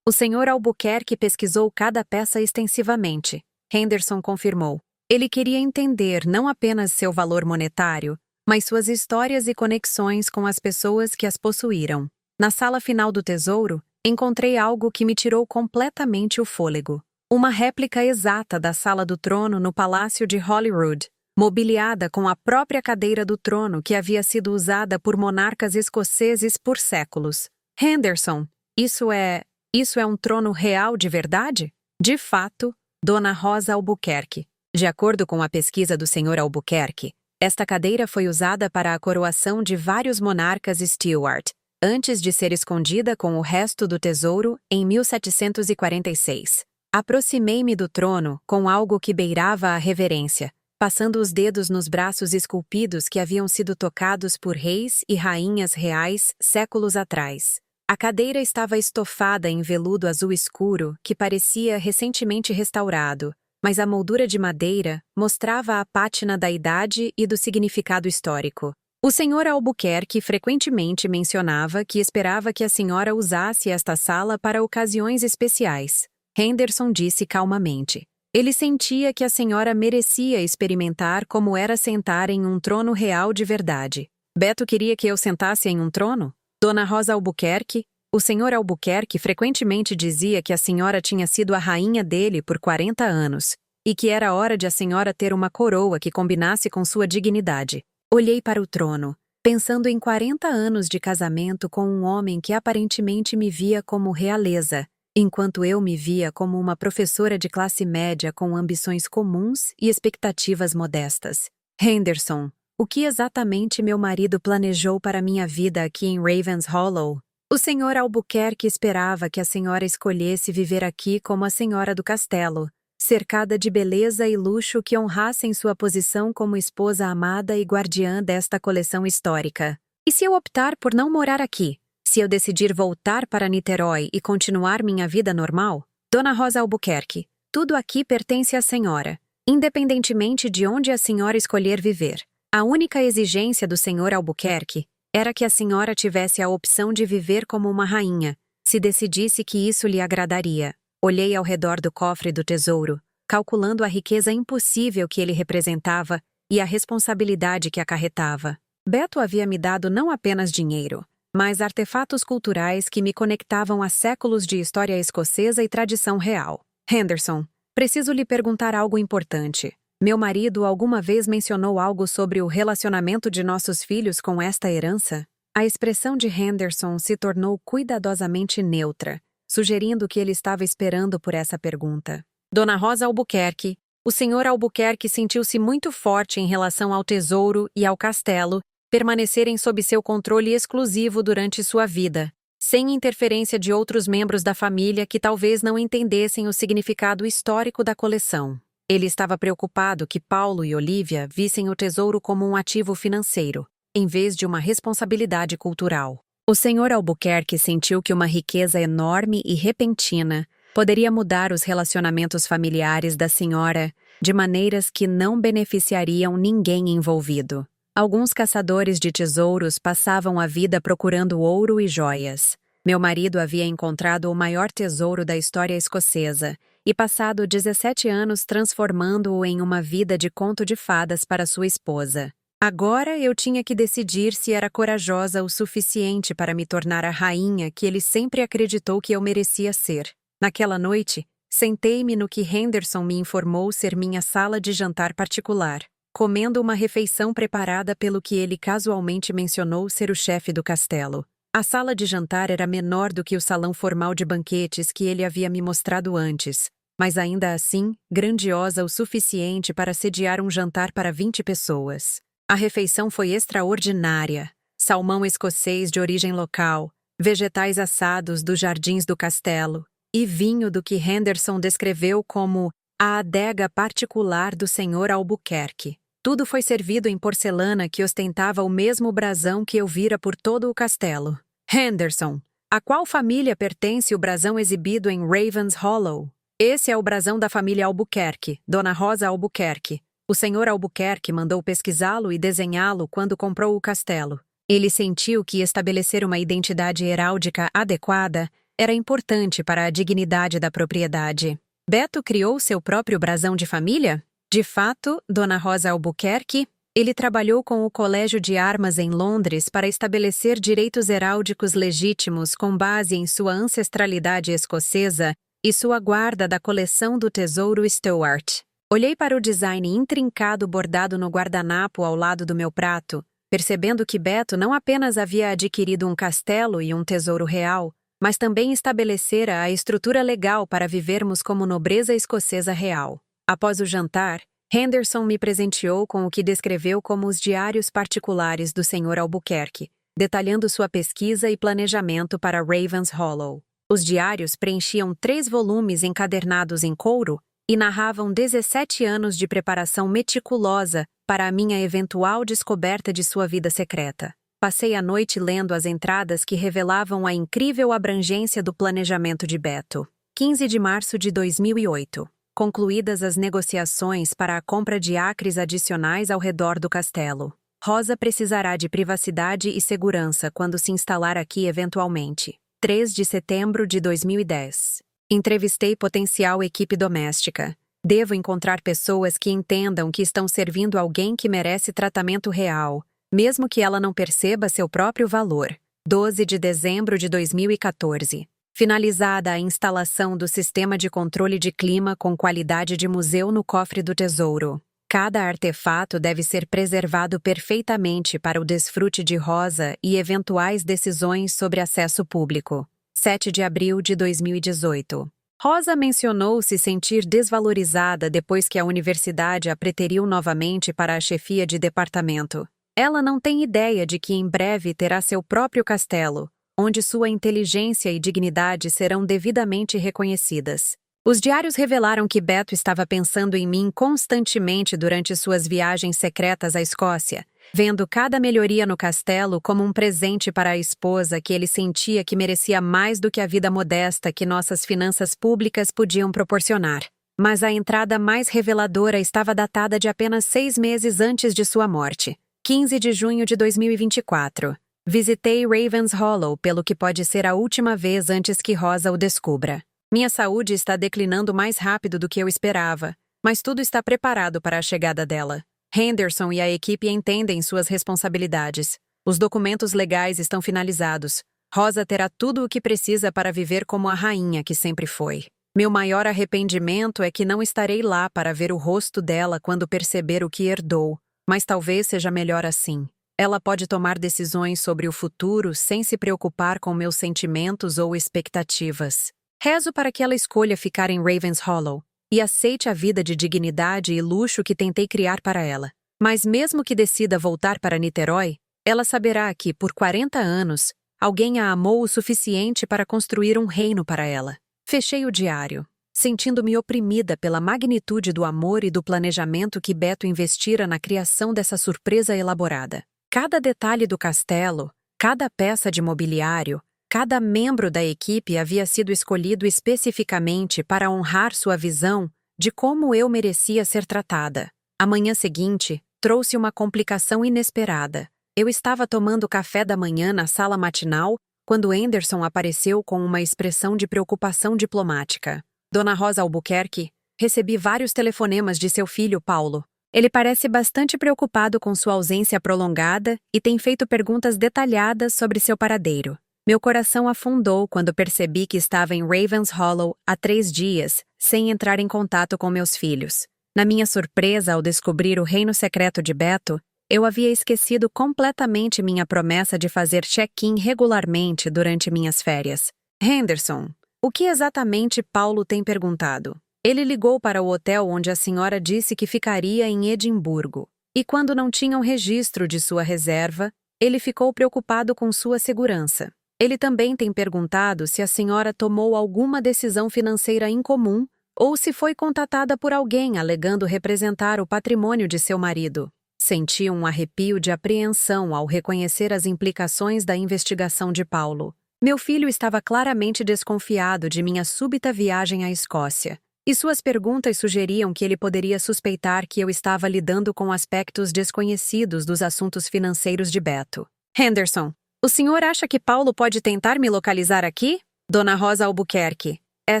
O Sr. Albuquerque pesquisou cada peça extensivamente. Henderson confirmou. Ele queria entender não apenas seu valor monetário, mas suas histórias e conexões com as pessoas que as possuíram. Na sala final do tesouro, encontrei algo que me tirou completamente o fôlego. Uma réplica exata da sala do trono no Palácio de Holyrood, mobiliada com a própria cadeira do trono que havia sido usada por monarcas escoceses por séculos. Henderson, isso é um trono real de verdade? De fato, Dona Rosa Albuquerque. De acordo com a pesquisa do Sr. Albuquerque, esta cadeira foi usada para a coroação de vários monarcas Stuart, antes de ser escondida com o resto do tesouro em 1746. Aproximei-me do trono com algo que beirava a reverência, passando os dedos nos braços esculpidos que haviam sido tocados por reis e rainhas reais séculos atrás. A cadeira estava estofada em veludo azul escuro que parecia recentemente restaurado, mas a moldura de madeira mostrava a pátina da idade e do significado histórico. O Sr. Albuquerque frequentemente mencionava que esperava que a senhora usasse esta sala para ocasiões especiais. Henderson disse calmamente. Ele sentia que a senhora merecia experimentar como era sentar em um trono real de verdade. Beto queria que eu sentasse em um trono? Dona Rosa Albuquerque? O Sr. Albuquerque frequentemente dizia que a senhora tinha sido a rainha dele por 40 anos, e que era hora de a senhora ter uma coroa que combinasse com sua dignidade. Olhei para o trono, pensando em 40 anos de casamento com um homem que aparentemente me via como realeza, enquanto eu me via como uma professora de classe média com ambições comuns e expectativas modestas. Henderson, o que exatamente meu marido planejou para minha vida aqui em Ravens Hollow? O Sr. Albuquerque esperava que a senhora escolhesse viver aqui como a senhora do castelo, cercada de beleza e luxo que honrassem sua posição como esposa amada e guardiã desta coleção histórica. E se eu optar por não morar aqui? Se eu decidir voltar para Niterói e continuar minha vida normal? Dona Rosa Albuquerque, tudo aqui pertence à senhora, independentemente de onde a senhora escolher viver. A única exigência do Sr. Albuquerque era que a senhora tivesse a opção de viver como uma rainha, se decidisse que isso lhe agradaria. Olhei ao redor do cofre do tesouro, calculando a riqueza impossível que ele representava e a responsabilidade que acarretava. Beto havia me dado não apenas dinheiro, mas artefatos culturais que me conectavam a séculos de história escocesa e tradição real. Henderson, Preciso lhe perguntar algo importante. Meu marido alguma vez mencionou algo sobre o relacionamento de nossos filhos com esta herança? A expressão de Henderson se tornou cuidadosamente neutra, sugerindo que ele estava esperando por essa pergunta. Dona Rosa Albuquerque, o Sr. Albuquerque sentiu-se muito forte em relação ao tesouro e ao castelo permanecerem sob seu controle exclusivo durante sua vida, sem interferência de outros membros da família que talvez não entendessem o significado histórico da coleção. Ele estava preocupado que Paulo e Olivia vissem o tesouro como um ativo financeiro, em vez de uma responsabilidade cultural. O Sr. Albuquerque sentiu que uma riqueza enorme e repentina poderia mudar os relacionamentos familiares da senhora de maneiras que não beneficiariam ninguém envolvido. Alguns caçadores de tesouros passavam a vida procurando ouro e joias. Meu marido havia encontrado o maior tesouro da história escocesa e passado 17 anos transformando-o em uma vida de conto de fadas para sua esposa. Agora eu tinha que decidir se era corajosa o suficiente para me tornar a rainha que ele sempre acreditou que eu merecia ser. Naquela noite, sentei-me no que Henderson me informou ser minha sala de jantar particular, comendo uma refeição preparada pelo que ele casualmente mencionou ser o chefe do castelo. A sala de jantar era menor do que o salão formal de banquetes que ele havia me mostrado antes, mas ainda assim, grandiosa o suficiente para sediar um jantar para 20 pessoas. A refeição foi extraordinária. Salmão escocês de origem local, vegetais assados dos jardins do castelo, e vinho do que Henderson descreveu como a adega particular do Sr. Albuquerque. Tudo foi servido em porcelana que ostentava o mesmo brasão que eu vira por todo o castelo. Henderson, a qual família pertence o brasão exibido em Ravens Hollow? Esse é o brasão da família Albuquerque, Dona Rosa Albuquerque. O Sr. Albuquerque mandou pesquisá-lo e desenhá-lo quando comprou o castelo. Ele sentiu que estabelecer uma identidade heráldica adequada era importante para a dignidade da propriedade. Beto criou seu próprio brasão de família? De fato, Dona Rosa Albuquerque, ele trabalhou com o Colégio de Armas em Londres para estabelecer direitos heráldicos legítimos com base em sua ancestralidade escocesa e sua guarda da coleção do Tesouro Stewart. Olhei para o design intrincado bordado no guardanapo ao lado do meu prato, percebendo que Beto não apenas havia adquirido um castelo e um tesouro real, mas também estabelecera a estrutura legal para vivermos como nobreza escocesa real. Após o jantar, Henderson me presenteou com o que descreveu como os diários particulares do Sr. Albuquerque, detalhando sua pesquisa e planejamento para Ravens Hollow. Os diários preenchiam 3 volumes encadernados em couro e narravam 17 anos de preparação meticulosa para a minha eventual descoberta de sua vida secreta. Passei a noite lendo as entradas que revelavam a incrível abrangência do planejamento de Beto. 15 de março de 2008. Concluídas as negociações para a compra de acres adicionais ao redor do castelo. Rosa precisará de privacidade e segurança quando se instalar aqui eventualmente. 3 de setembro de 2010. Entrevistei potencial equipe doméstica. Devo encontrar pessoas que entendam que estão servindo alguém que merece tratamento real, mesmo que ela não perceba seu próprio valor. 12 de dezembro de 2014. Finalizada a instalação do sistema de controle de clima com qualidade de museu no cofre do tesouro. Cada artefato deve ser preservado perfeitamente para o desfrute de Rosa e eventuais decisões sobre acesso público. 7 de abril de 2018. Rosa mencionou se sentir desvalorizada depois que a universidade a preteriu novamente para a chefia de departamento. Ela não tem ideia de que em breve terá seu próprio castelo, onde sua inteligência e dignidade serão devidamente reconhecidas. Os diários revelaram que Beto estava pensando em mim constantemente durante suas viagens secretas à Escócia, vendo cada melhoria no castelo como um presente para a esposa que ele sentia que merecia mais do que a vida modesta que nossas finanças públicas podiam proporcionar. Mas a entrada mais reveladora estava datada de apenas 6 meses antes de sua morte. 15 de junho de 2024. Visitei Ravens Hollow pelo que pode ser a última vez antes que Rosa o descubra. Minha saúde está declinando mais rápido do que eu esperava, mas tudo está preparado para a chegada dela. Henderson e a equipe entendem suas responsabilidades. Os documentos legais estão finalizados. Rosa terá tudo o que precisa para viver como a rainha que sempre foi. Meu maior arrependimento é que não estarei lá para ver o rosto dela quando perceber o que herdou, mas talvez seja melhor assim. Ela pode tomar decisões sobre o futuro sem se preocupar com meus sentimentos ou expectativas. Rezo para que ela escolha ficar em Ravens Hollow e aceite a vida de dignidade e luxo que tentei criar para ela. Mas mesmo que decida voltar para Niterói, ela saberá que, por 40 anos, alguém a amou o suficiente para construir um reino para ela. Fechei o diário, sentindo-me oprimida pela magnitude do amor e do planejamento que Beto investira na criação dessa surpresa elaborada. Cada detalhe do castelo, cada peça de mobiliário, cada membro da equipe havia sido escolhido especificamente para honrar sua visão de como eu merecia ser tratada. A manhã seguinte trouxe uma complicação inesperada. Eu estava tomando café da manhã na sala matinal quando Henderson apareceu com uma expressão de preocupação diplomática. Dona Rosa Albuquerque, recebi vários telefonemas de seu filho, Paulo. Ele parece bastante preocupado com sua ausência prolongada e tem feito perguntas detalhadas sobre seu paradeiro. Meu coração afundou quando percebi que estava em Ravens Hollow há 3 dias, sem entrar em contato com meus filhos. Na minha surpresa ao descobrir o reino secreto de Beto, eu havia esquecido completamente minha promessa de fazer check-in regularmente durante minhas férias. Henderson, o que exatamente Paulo tem perguntado? Ele ligou para o hotel onde a senhora disse que ficaria em Edimburgo. E quando não tinham registro de sua reserva, ele ficou preocupado com sua segurança. Ele também tem perguntado se a senhora tomou alguma decisão financeira incomum ou se foi contatada por alguém alegando representar o patrimônio de seu marido. Senti um arrepio de apreensão ao reconhecer as implicações da investigação de Paulo. Meu filho estava claramente desconfiado de minha súbita viagem à Escócia, e suas perguntas sugeriam que ele poderia suspeitar que eu estava lidando com aspectos desconhecidos dos assuntos financeiros de Beto. Henderson, o senhor acha que Paulo pode tentar me localizar aqui? Dona Rosa Albuquerque, é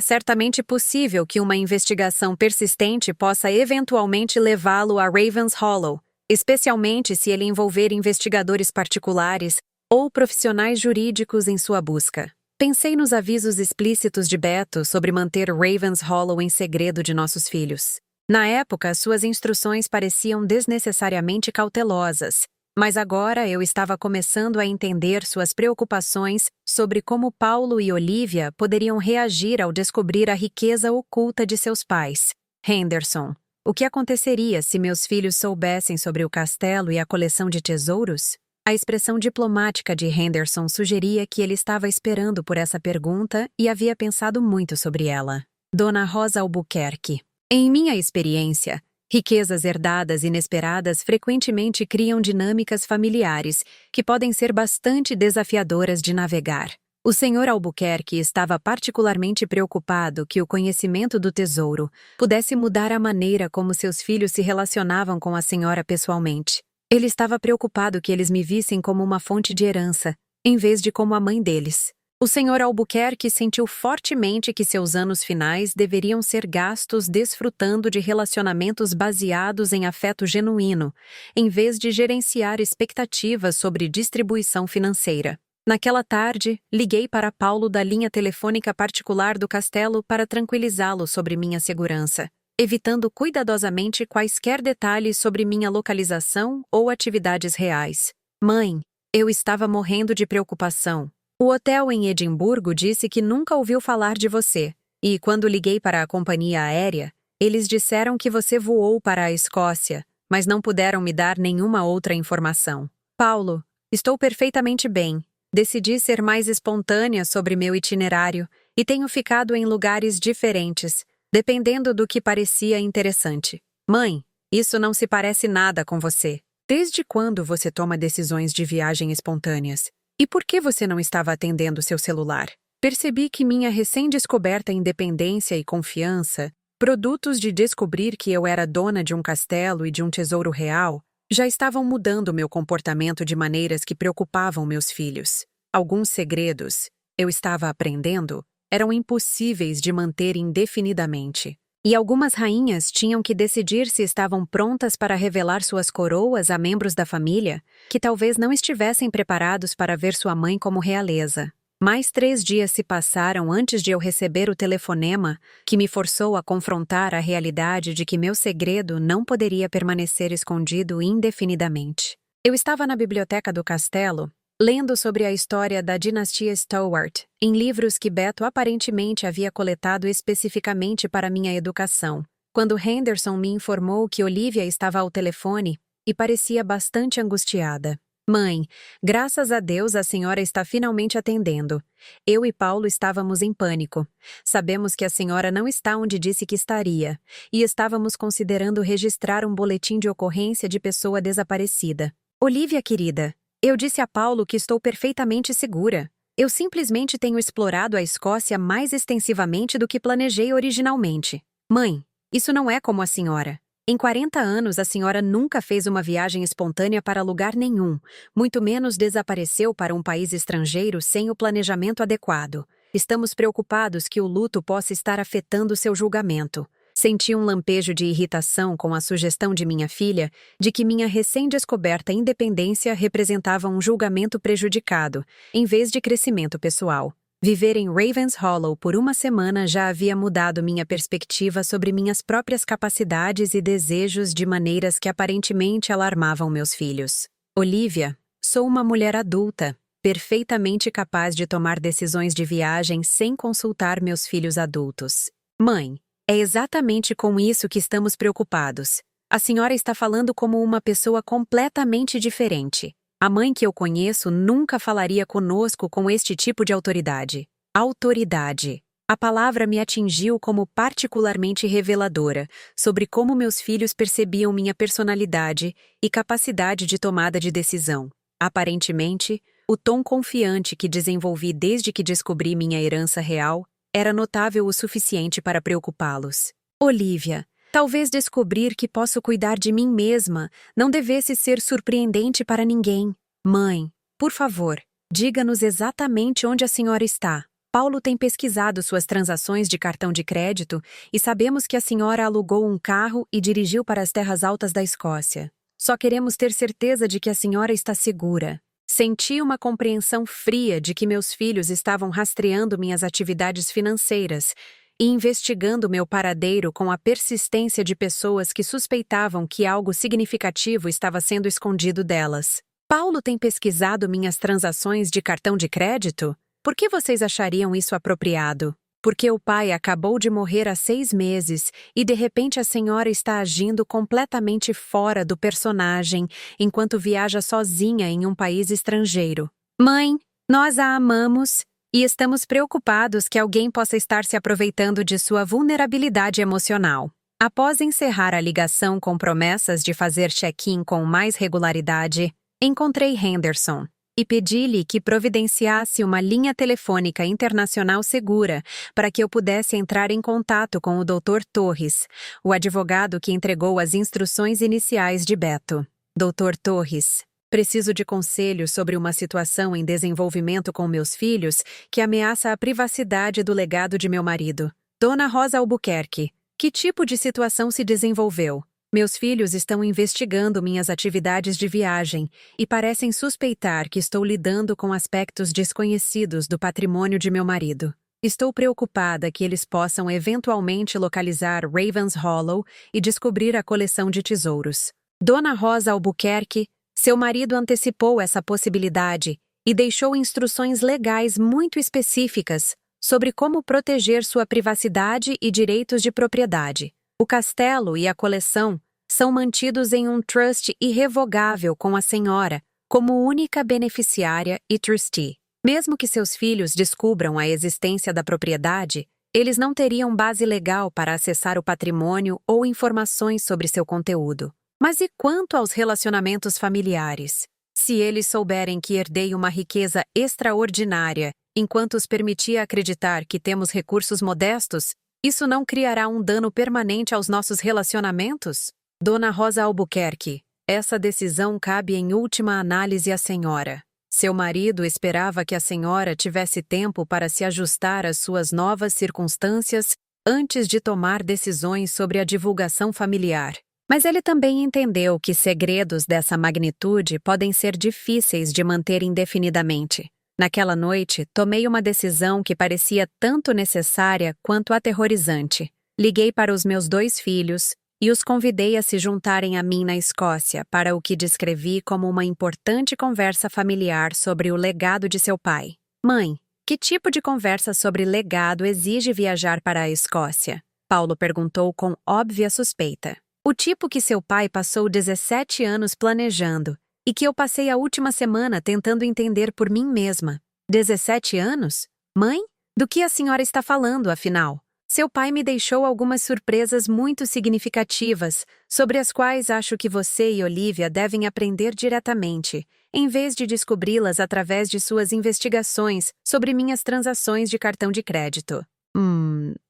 certamente possível que uma investigação persistente possa eventualmente levá-lo a Ravens Hollow, especialmente se ele envolver investigadores particulares ou profissionais jurídicos em sua busca. Pensei nos avisos explícitos de Beto sobre manter Ravens Hollow em segredo de nossos filhos. Na época, suas instruções pareciam desnecessariamente cautelosas, mas agora eu estava começando a entender suas preocupações sobre como Paulo e Olivia poderiam reagir ao descobrir a riqueza oculta de seus pais. Henderson, o que aconteceria se meus filhos soubessem sobre o castelo e a coleção de tesouros? A expressão diplomática de Henderson sugeria que ele estava esperando por essa pergunta e havia pensado muito sobre ela. Dona Rosa Albuquerque. Em minha experiência, riquezas herdadas inesperadas frequentemente criam dinâmicas familiares que podem ser bastante desafiadoras de navegar. O Sr. Albuquerque estava particularmente preocupado que o conhecimento do tesouro pudesse mudar a maneira como seus filhos se relacionavam com a senhora pessoalmente. Ele estava preocupado que eles me vissem como uma fonte de herança, em vez de como a mãe deles. O Sr. Albuquerque sentiu fortemente que seus anos finais deveriam ser gastos desfrutando de relacionamentos baseados em afeto genuíno, em vez de gerenciar expectativas sobre distribuição financeira. Naquela tarde, liguei para Paulo da linha telefônica particular do castelo para tranquilizá-lo sobre minha segurança, evitando cuidadosamente quaisquer detalhes sobre minha localização ou atividades reais. Mãe, eu estava morrendo de preocupação. O hotel em Edimburgo disse que nunca ouviu falar de você, e quando liguei para a companhia aérea, eles disseram que você voou para a Escócia, mas não puderam me dar nenhuma outra informação. Paulo, estou perfeitamente bem. Decidi ser mais espontânea sobre meu itinerário e tenho ficado em lugares diferentes, dependendo do que parecia interessante. Mãe, isso não se parece nada com você. Desde quando você toma decisões de viagem espontâneas? E por que você não estava atendendo seu celular? Percebi que minha recém-descoberta independência e confiança, produtos de descobrir que eu era dona de um castelo e de um tesouro real, já estavam mudando meu comportamento de maneiras que preocupavam meus filhos. Alguns segredos, eu estava aprendendo, eram impossíveis de manter indefinidamente. E algumas rainhas tinham que decidir se estavam prontas para revelar suas coroas a membros da família, que talvez não estivessem preparados para ver sua mãe como realeza. Mais 3 dias se passaram antes de eu receber o telefonema que me forçou a confrontar a realidade de que meu segredo não poderia permanecer escondido indefinidamente. Eu estava na biblioteca do castelo, lendo sobre a história da dinastia Stuart, em livros que Beto aparentemente havia coletado especificamente para minha educação, quando Henderson me informou que Olivia estava ao telefone e parecia bastante angustiada. Mãe, graças a Deus a senhora está finalmente atendendo. Eu e Paulo estávamos em pânico. Sabemos que a senhora não está onde disse que estaria, e estávamos considerando registrar um boletim de ocorrência de pessoa desaparecida. Olivia, querida, eu disse a Paulo que estou perfeitamente segura. Eu simplesmente tenho explorado a Escócia mais extensivamente do que planejei originalmente. Mãe, isso não é como a senhora. Em 40 anos, a senhora nunca fez uma viagem espontânea para lugar nenhum, muito menos desapareceu para um país estrangeiro sem o planejamento adequado. Estamos preocupados que o luto possa estar afetando seu julgamento. Senti um lampejo de irritação com a sugestão de minha filha de que minha recém-descoberta independência representava um julgamento prejudicado, em vez de crescimento pessoal. Viver em Ravenshollow por uma semana já havia mudado minha perspectiva sobre minhas próprias capacidades e desejos de maneiras que aparentemente alarmavam meus filhos. Olivia, sou uma mulher adulta, perfeitamente capaz de tomar decisões de viagem sem consultar meus filhos adultos. Mãe, é exatamente com isso que estamos preocupados. A senhora está falando como uma pessoa completamente diferente. A mãe que eu conheço nunca falaria conosco com este tipo de autoridade. Autoridade. A palavra me atingiu como particularmente reveladora sobre como meus filhos percebiam minha personalidade e capacidade de tomada de decisão. Aparentemente, o tom confiante que desenvolvi desde que descobri minha herança real era notável o suficiente para preocupá-los. Olivia, talvez descobrir que posso cuidar de mim mesma não devesse ser surpreendente para ninguém. Mãe, por favor, diga-nos exatamente onde a senhora está. Paulo tem pesquisado suas transações de cartão de crédito e sabemos que a senhora alugou um carro e dirigiu para as terras altas da Escócia. Só queremos ter certeza de que a senhora está segura. Senti uma compreensão fria de que meus filhos estavam rastreando minhas atividades financeiras e investigando meu paradeiro com a persistência de pessoas que suspeitavam que algo significativo estava sendo escondido delas. Paulo tem pesquisado minhas transações de cartão de crédito? Por que vocês achariam isso apropriado? Porque o pai acabou de morrer há 6 meses e de repente a senhora está agindo completamente fora do personagem enquanto viaja sozinha em um país estrangeiro. Mãe, nós a amamos e estamos preocupados que alguém possa estar se aproveitando de sua vulnerabilidade emocional. Após encerrar a ligação com promessas de fazer check-in com mais regularidade, encontrei Henderson e pedi-lhe que providenciasse uma linha telefônica internacional segura para que eu pudesse entrar em contato com o Dr. Torres, o advogado que entregou as instruções iniciais de Beto. Dr. Torres, preciso de conselhos sobre uma situação em desenvolvimento com meus filhos que ameaça a privacidade do legado de meu marido. Dona Rosa Albuquerque, que tipo de situação se desenvolveu? Meus filhos estão investigando minhas atividades de viagem e parecem suspeitar que estou lidando com aspectos desconhecidos do patrimônio de meu marido. Estou preocupada que eles possam eventualmente localizar Ravenshollow e descobrir a coleção de tesouros. Dona Rosa Albuquerque, seu marido antecipou essa possibilidade e deixou instruções legais muito específicas sobre como proteger sua privacidade e direitos de propriedade. O castelo e a coleção são mantidos em um trust irrevogável com a senhora, como única beneficiária e trustee. Mesmo que seus filhos descubram a existência da propriedade, eles não teriam base legal para acessar o patrimônio ou informações sobre seu conteúdo. Mas e quanto aos relacionamentos familiares? Se eles souberem que herdei uma riqueza extraordinária, enquanto os permitia acreditar que temos recursos modestos, isso não criará um dano permanente aos nossos relacionamentos? Dona Rosa Albuquerque, essa decisão cabe em última análise à senhora. Seu marido esperava que a senhora tivesse tempo para se ajustar às suas novas circunstâncias antes de tomar decisões sobre a divulgação familiar. Mas ele também entendeu que segredos dessa magnitude podem ser difíceis de manter indefinidamente. Naquela noite, tomei uma decisão que parecia tanto necessária quanto aterrorizante. Liguei para os meus 2 filhos e os convidei a se juntarem a mim na Escócia para o que descrevi como uma importante conversa familiar sobre o legado de seu pai. Mãe, que tipo de conversa sobre legado exige viajar para a Escócia? Paulo perguntou com óbvia suspeita. O tipo que seu pai passou 17 anos planejando e que eu passei a última semana tentando entender por mim mesma. 17 anos? Mãe? Do que a senhora está falando, afinal? Seu pai me deixou algumas surpresas muito significativas, sobre as quais acho que você e Olivia devem aprender diretamente, em vez de descobri-las através de suas investigações sobre minhas transações de cartão de crédito.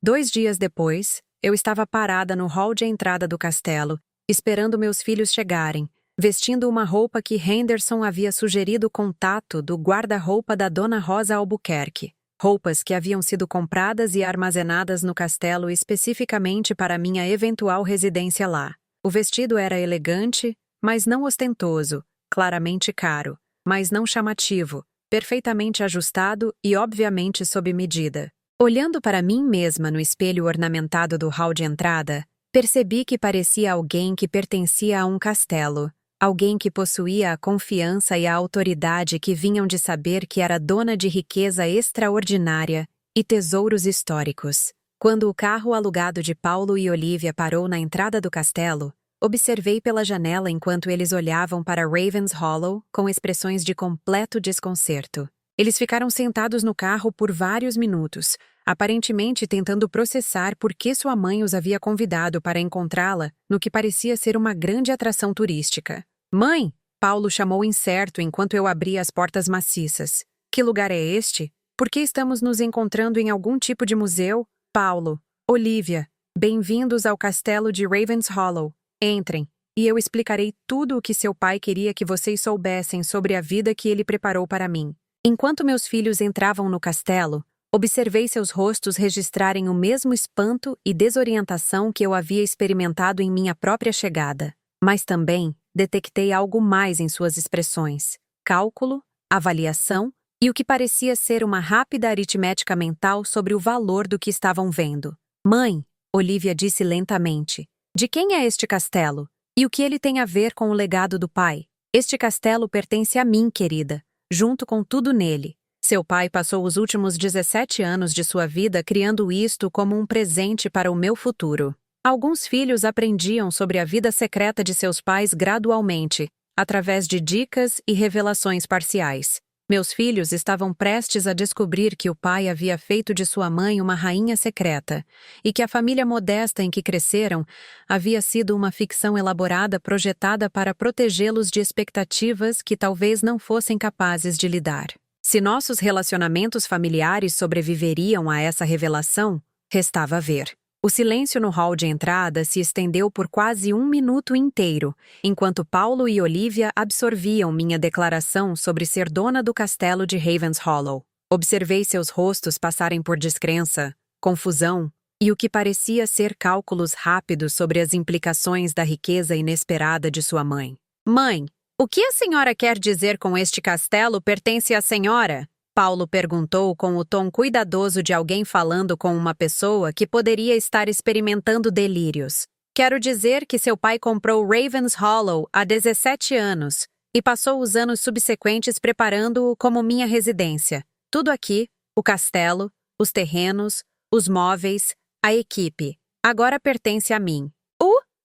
2 dias depois, eu estava parada no hall de entrada do castelo, esperando meus filhos chegarem, vestindo uma roupa que Henderson havia sugerido com tato do guarda-roupa da Dona Rosa Albuquerque. Roupas que haviam sido compradas e armazenadas no castelo especificamente para minha eventual residência lá. O vestido era elegante, mas não ostentoso, claramente caro, mas não chamativo, perfeitamente ajustado e obviamente sob medida. Olhando para mim mesma no espelho ornamentado do hall de entrada, percebi que parecia alguém que pertencia a um castelo. Alguém que possuía a confiança e a autoridade que vinham de saber que era dona de riqueza extraordinária e tesouros históricos. Quando o carro alugado de Paulo e Olivia parou na entrada do castelo, observei pela janela enquanto eles olhavam para Ravenshollow com expressões de completo desconcerto. Eles ficaram sentados no carro por vários minutos, aparentemente tentando processar por que sua mãe os havia convidado para encontrá-la no que parecia ser uma grande atração turística. Mãe! Paulo chamou incerto enquanto eu abria as portas maciças. Que lugar é este? Por que estamos nos encontrando em algum tipo de museu? Paulo. Olivia. Bem-vindos ao castelo de Ravenshollow. Entrem, e eu explicarei tudo o que seu pai queria que vocês soubessem sobre a vida que ele preparou para mim. Enquanto meus filhos entravam no castelo, observei seus rostos registrarem o mesmo espanto e desorientação que eu havia experimentado em minha própria chegada. Mas também detectei algo mais em suas expressões: cálculo, avaliação e o que parecia ser uma rápida aritmética mental sobre o valor do que estavam vendo. Mãe, Olivia disse lentamente, de quem é este castelo? E o que ele tem a ver com o legado do pai? Este castelo pertence a mim, querida, junto com tudo nele. Seu pai passou os últimos 17 anos de sua vida criando isto como um presente para o meu futuro. Alguns filhos aprendiam sobre a vida secreta de seus pais gradualmente, através de dicas e revelações parciais. Meus filhos estavam prestes a descobrir que o pai havia feito de sua mãe uma rainha secreta, e que a família modesta em que cresceram havia sido uma ficção elaborada projetada para protegê-los de expectativas que talvez não fossem capazes de lidar. Se nossos relacionamentos familiares sobreviveriam a essa revelação, restava ver. O silêncio no hall de entrada se estendeu por quase 1 minuto inteiro, enquanto Paulo e Olivia absorviam minha declaração sobre ser dona do castelo de Ravenshollow. Observei seus rostos passarem por descrença, confusão e o que parecia ser cálculos rápidos sobre as implicações da riqueza inesperada de sua mãe. Mãe, o que a senhora quer dizer com este castelo pertence à senhora? Paulo perguntou com o tom cuidadoso de alguém falando com uma pessoa que poderia estar experimentando delírios. Quero dizer que seu pai comprou Ravenshollow há 17 anos e passou os anos subsequentes preparando-o como minha residência. Tudo aqui, o castelo, os terrenos, os móveis, a equipe, agora pertence a mim.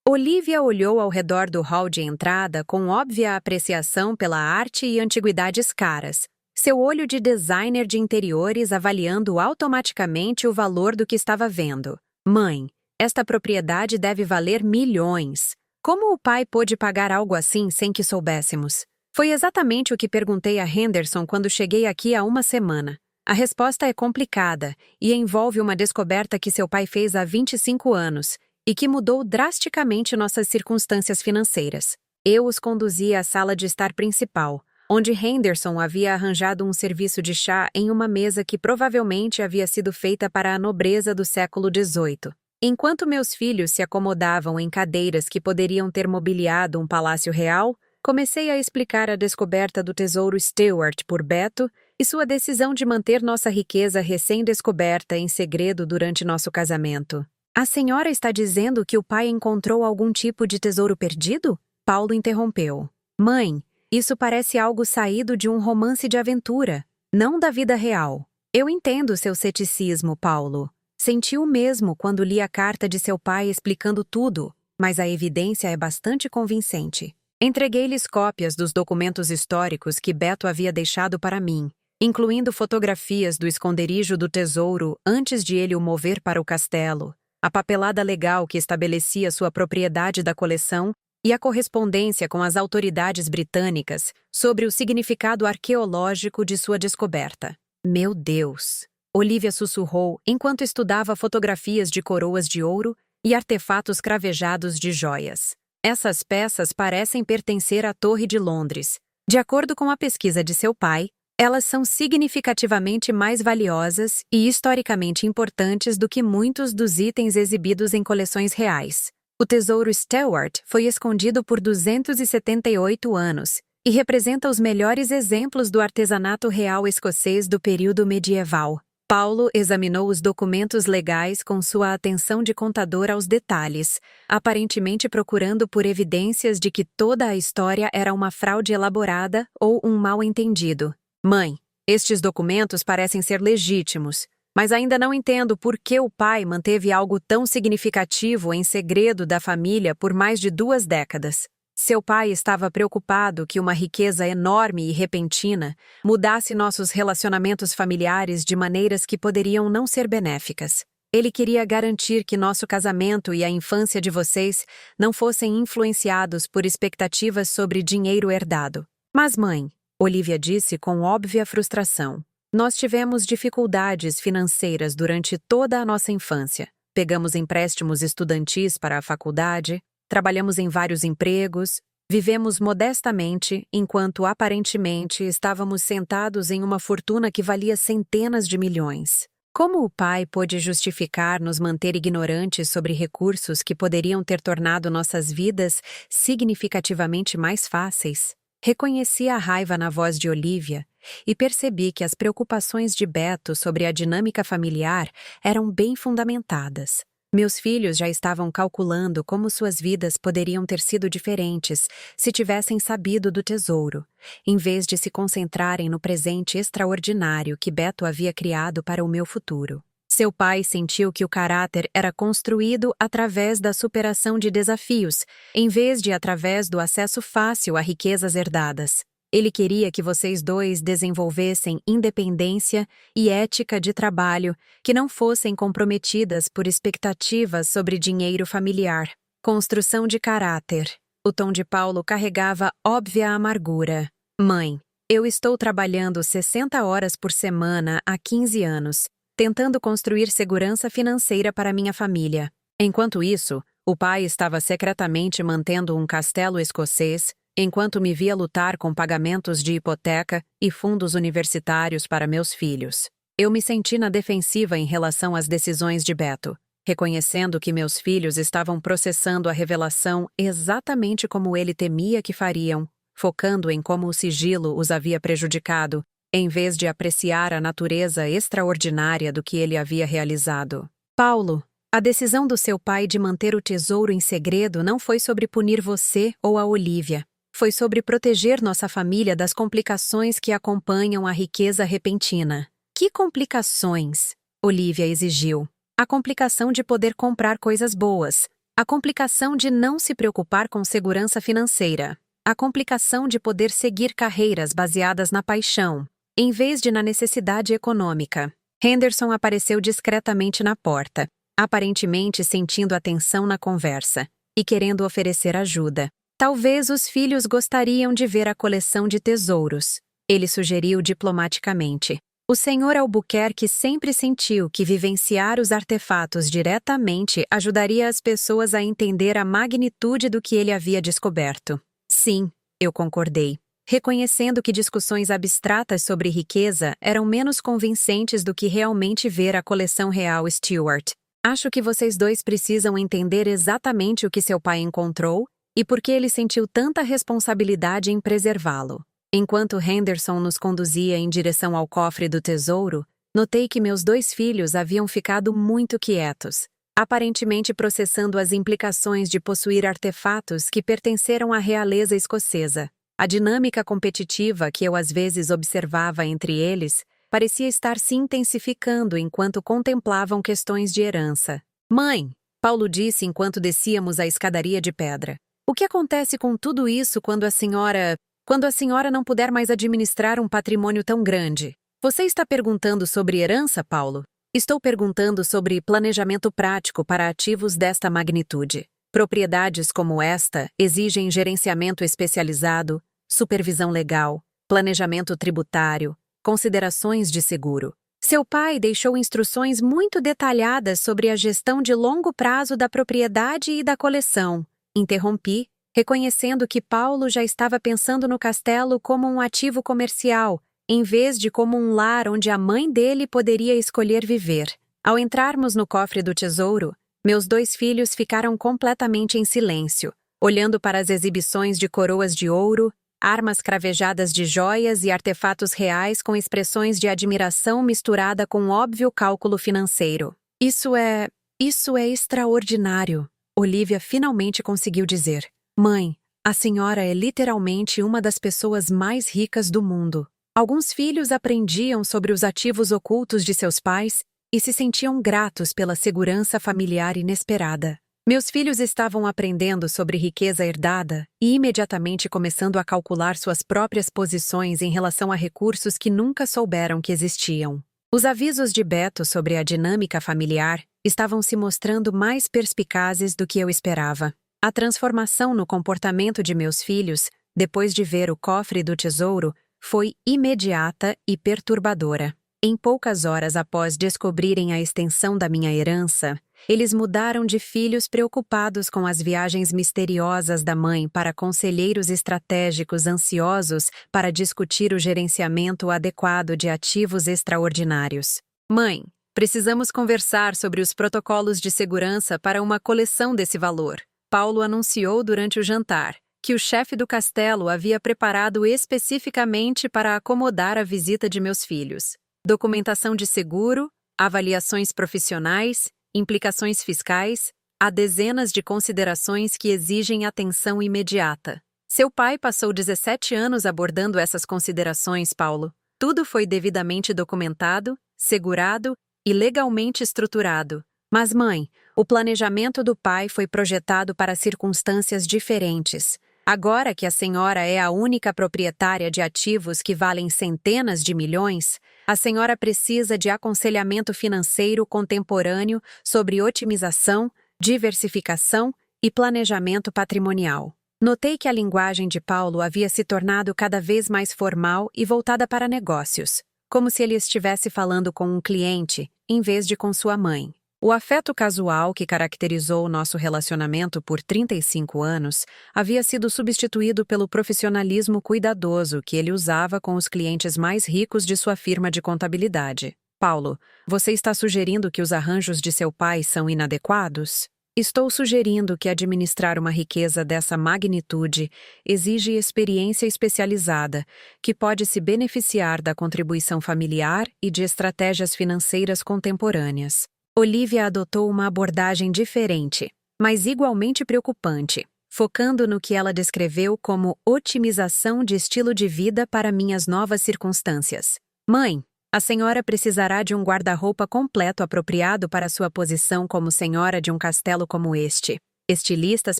Olivia olhou ao redor do hall de entrada com óbvia apreciação pela arte e antiguidades caras, seu olho de designer de interiores avaliando automaticamente o valor do que estava vendo. Mãe, esta propriedade deve valer milhões. Como o pai pôde pagar algo assim sem que soubéssemos? Foi exatamente o que perguntei a Henderson quando cheguei aqui há 1 semana. A resposta é complicada e envolve uma descoberta que seu pai fez há 25 anos e que mudou drasticamente nossas circunstâncias financeiras. Eu os conduzi à sala de estar principal, onde Henderson havia arranjado um serviço de chá em uma mesa que provavelmente havia sido feita para a nobreza do século XVIII. Enquanto meus filhos se acomodavam em cadeiras que poderiam ter mobiliado um palácio real, comecei a explicar a descoberta do tesouro Stewart por Beto e sua decisão de manter nossa riqueza recém-descoberta em segredo durante nosso casamento. A senhora está dizendo que o pai encontrou algum tipo de tesouro perdido? Paulo interrompeu. Mãe, isso parece algo saído de um romance de aventura, não da vida real. Eu entendo seu ceticismo, Paulo. Senti o mesmo quando li a carta de seu pai explicando tudo, mas a evidência é bastante convincente. Entreguei-lhes cópias dos documentos históricos que Beto havia deixado para mim, incluindo fotografias do esconderijo do tesouro antes de ele o mover para o castelo, a papelada legal que estabelecia sua propriedade da coleção e a correspondência com as autoridades britânicas sobre o significado arqueológico de sua descoberta. Meu Deus! Olivia sussurrou enquanto estudava fotografias de coroas de ouro e artefatos cravejados de joias. Essas peças parecem pertencer à Torre de Londres. De acordo com a pesquisa de seu pai, elas são significativamente mais valiosas e historicamente importantes do que muitos dos itens exibidos em coleções reais. O tesouro Stewart foi escondido por 278 anos e representa os melhores exemplos do artesanato real escocês do período medieval. Paulo examinou os documentos legais com sua atenção de contador aos detalhes, aparentemente procurando por evidências de que toda a história era uma fraude elaborada ou um mal-entendido. Mãe, estes documentos parecem ser legítimos, mas ainda não entendo por que o pai manteve algo tão significativo em segredo da família por mais de 2 décadas. Seu pai estava preocupado que uma riqueza enorme e repentina mudasse nossos relacionamentos familiares de maneiras que poderiam não ser benéficas. Ele queria garantir que nosso casamento e a infância de vocês não fossem influenciados por expectativas sobre dinheiro herdado. Mas, mãe, Olivia disse com óbvia frustração, nós tivemos dificuldades financeiras durante toda a nossa infância. Pegamos empréstimos estudantis para a faculdade, trabalhamos em vários empregos, vivemos modestamente, enquanto aparentemente estávamos sentados em uma fortuna que valia centenas de milhões. Como o pai pôde justificar nos manter ignorantes sobre recursos que poderiam ter tornado nossas vidas significativamente mais fáceis? Reconheci a raiva na voz de Olivia e percebi que as preocupações de Beto sobre a dinâmica familiar eram bem fundamentadas. Meus filhos já estavam calculando como suas vidas poderiam ter sido diferentes se tivessem sabido do tesouro, em vez de se concentrarem no presente extraordinário que Beto havia criado para o meu futuro. Seu pai sentiu que o caráter era construído através da superação de desafios, em vez de através do acesso fácil a riquezas herdadas. Ele queria que vocês dois desenvolvessem independência e ética de trabalho que não fossem comprometidas por expectativas sobre dinheiro familiar. Construção de caráter. O tom de Paulo carregava óbvia amargura. Mãe, eu estou trabalhando 60 horas por semana há 15 anos, tentando construir segurança financeira para minha família. Enquanto isso, o pai estava secretamente mantendo um castelo escocês, enquanto me via lutar com pagamentos de hipoteca e fundos universitários para meus filhos. Eu me senti na defensiva em relação às decisões de Beto, reconhecendo que meus filhos estavam processando a revelação exatamente como ele temia que fariam, focando em como o sigilo os havia prejudicado, em vez de apreciar a natureza extraordinária do que ele havia realizado. Paulo, a decisão do seu pai de manter o tesouro em segredo não foi sobre punir você ou a Olivia. Foi sobre proteger nossa família das complicações que acompanham a riqueza repentina. Que complicações? Olivia exigiu. A complicação de poder comprar coisas boas. A complicação de não se preocupar com segurança financeira. A complicação de poder seguir carreiras baseadas na paixão, em vez de na necessidade econômica. Henderson apareceu discretamente na porta, aparentemente sentindo a tensão na conversa, e querendo oferecer ajuda. Talvez os filhos gostariam de ver a coleção de tesouros, ele sugeriu diplomaticamente. O Sr. Albuquerque sempre sentiu que vivenciar os artefatos diretamente ajudaria as pessoas a entender a magnitude do que ele havia descoberto. Sim, eu concordei, reconhecendo que discussões abstratas sobre riqueza eram menos convincentes do que realmente ver a coleção real Stewart. Acho que vocês dois precisam entender exatamente o que seu pai encontrou e por que ele sentiu tanta responsabilidade em preservá-lo. Enquanto Henderson nos conduzia em direção ao cofre do tesouro, notei que meus 2 filhos haviam ficado muito quietos, aparentemente processando as implicações de possuir artefatos que pertenceram à realeza escocesa. A dinâmica competitiva que eu às vezes observava entre eles parecia estar se intensificando enquanto contemplavam questões de herança. "Mãe", Paulo disse enquanto descíamos a escadaria de pedra, "o que acontece com tudo isso quando a senhora não puder mais administrar um patrimônio tão grande?" "Você está perguntando sobre herança, Paulo?" "Estou perguntando sobre planejamento prático para ativos desta magnitude. Propriedades como esta exigem gerenciamento especializado, supervisão legal, planejamento tributário, considerações de seguro. Seu pai deixou instruções muito detalhadas sobre a gestão de longo prazo da propriedade e da coleção." Interrompi, reconhecendo que Paulo já estava pensando no castelo como um ativo comercial, em vez de como um lar onde a mãe dele poderia escolher viver. Ao entrarmos no cofre do tesouro, meus 2 filhos ficaram completamente em silêncio, olhando para as exibições de coroas de ouro, armas cravejadas de joias e artefatos reais com expressões de admiração misturada com óbvio cálculo financeiro. Isso é extraordinário", Olivia finalmente conseguiu dizer. "Mãe, a senhora é literalmente uma das pessoas mais ricas do mundo." Alguns filhos aprendiam sobre os ativos ocultos de seus pais e se sentiam gratos pela segurança familiar inesperada. Meus filhos estavam aprendendo sobre riqueza herdada e imediatamente começando a calcular suas próprias posições em relação a recursos que nunca souberam que existiam. Os avisos de Beto sobre a dinâmica familiar estavam se mostrando mais perspicazes do que eu esperava. A transformação no comportamento de meus filhos, depois de ver o cofre do tesouro, foi imediata e perturbadora. Em poucas horas após descobrirem a extensão da minha herança, eles mudaram de filhos preocupados com as viagens misteriosas da mãe para conselheiros estratégicos ansiosos para discutir o gerenciamento adequado de ativos extraordinários. "Mãe, precisamos conversar sobre os protocolos de segurança para uma coleção desse valor", Paulo anunciou durante o jantar, que o chefe do castelo havia preparado especificamente para acomodar a visita de meus filhos. Documentação de seguro, avaliações profissionais, implicações fiscais, há dezenas de considerações que exigem atenção imediata. Seu pai passou 17 anos abordando essas considerações, Paulo. Tudo foi devidamente documentado, segurado e legalmente estruturado. Mas, mãe, o planejamento do pai foi projetado para circunstâncias diferentes. Agora que a senhora é a única proprietária de ativos que valem centenas de milhões, a senhora precisa de aconselhamento financeiro contemporâneo sobre otimização, diversificação e planejamento patrimonial. Notei que a linguagem de Paulo havia se tornado cada vez mais formal e voltada para negócios, como se ele estivesse falando com um cliente, em vez de com sua mãe. O afeto casual que caracterizou nosso relacionamento por 35 anos havia sido substituído pelo profissionalismo cuidadoso que ele usava com os clientes mais ricos de sua firma de contabilidade. "Paulo, você está sugerindo que os arranjos de seu pai são inadequados?" "Estou sugerindo que administrar uma riqueza dessa magnitude exige experiência especializada, que pode se beneficiar da contribuição familiar e de estratégias financeiras contemporâneas." Olivia adotou uma abordagem diferente, mas igualmente preocupante, focando no que ela descreveu como otimização de estilo de vida para minhas novas circunstâncias. "Mãe, a senhora precisará de um guarda-roupa completo apropriado para sua posição como senhora de um castelo como este. Estilistas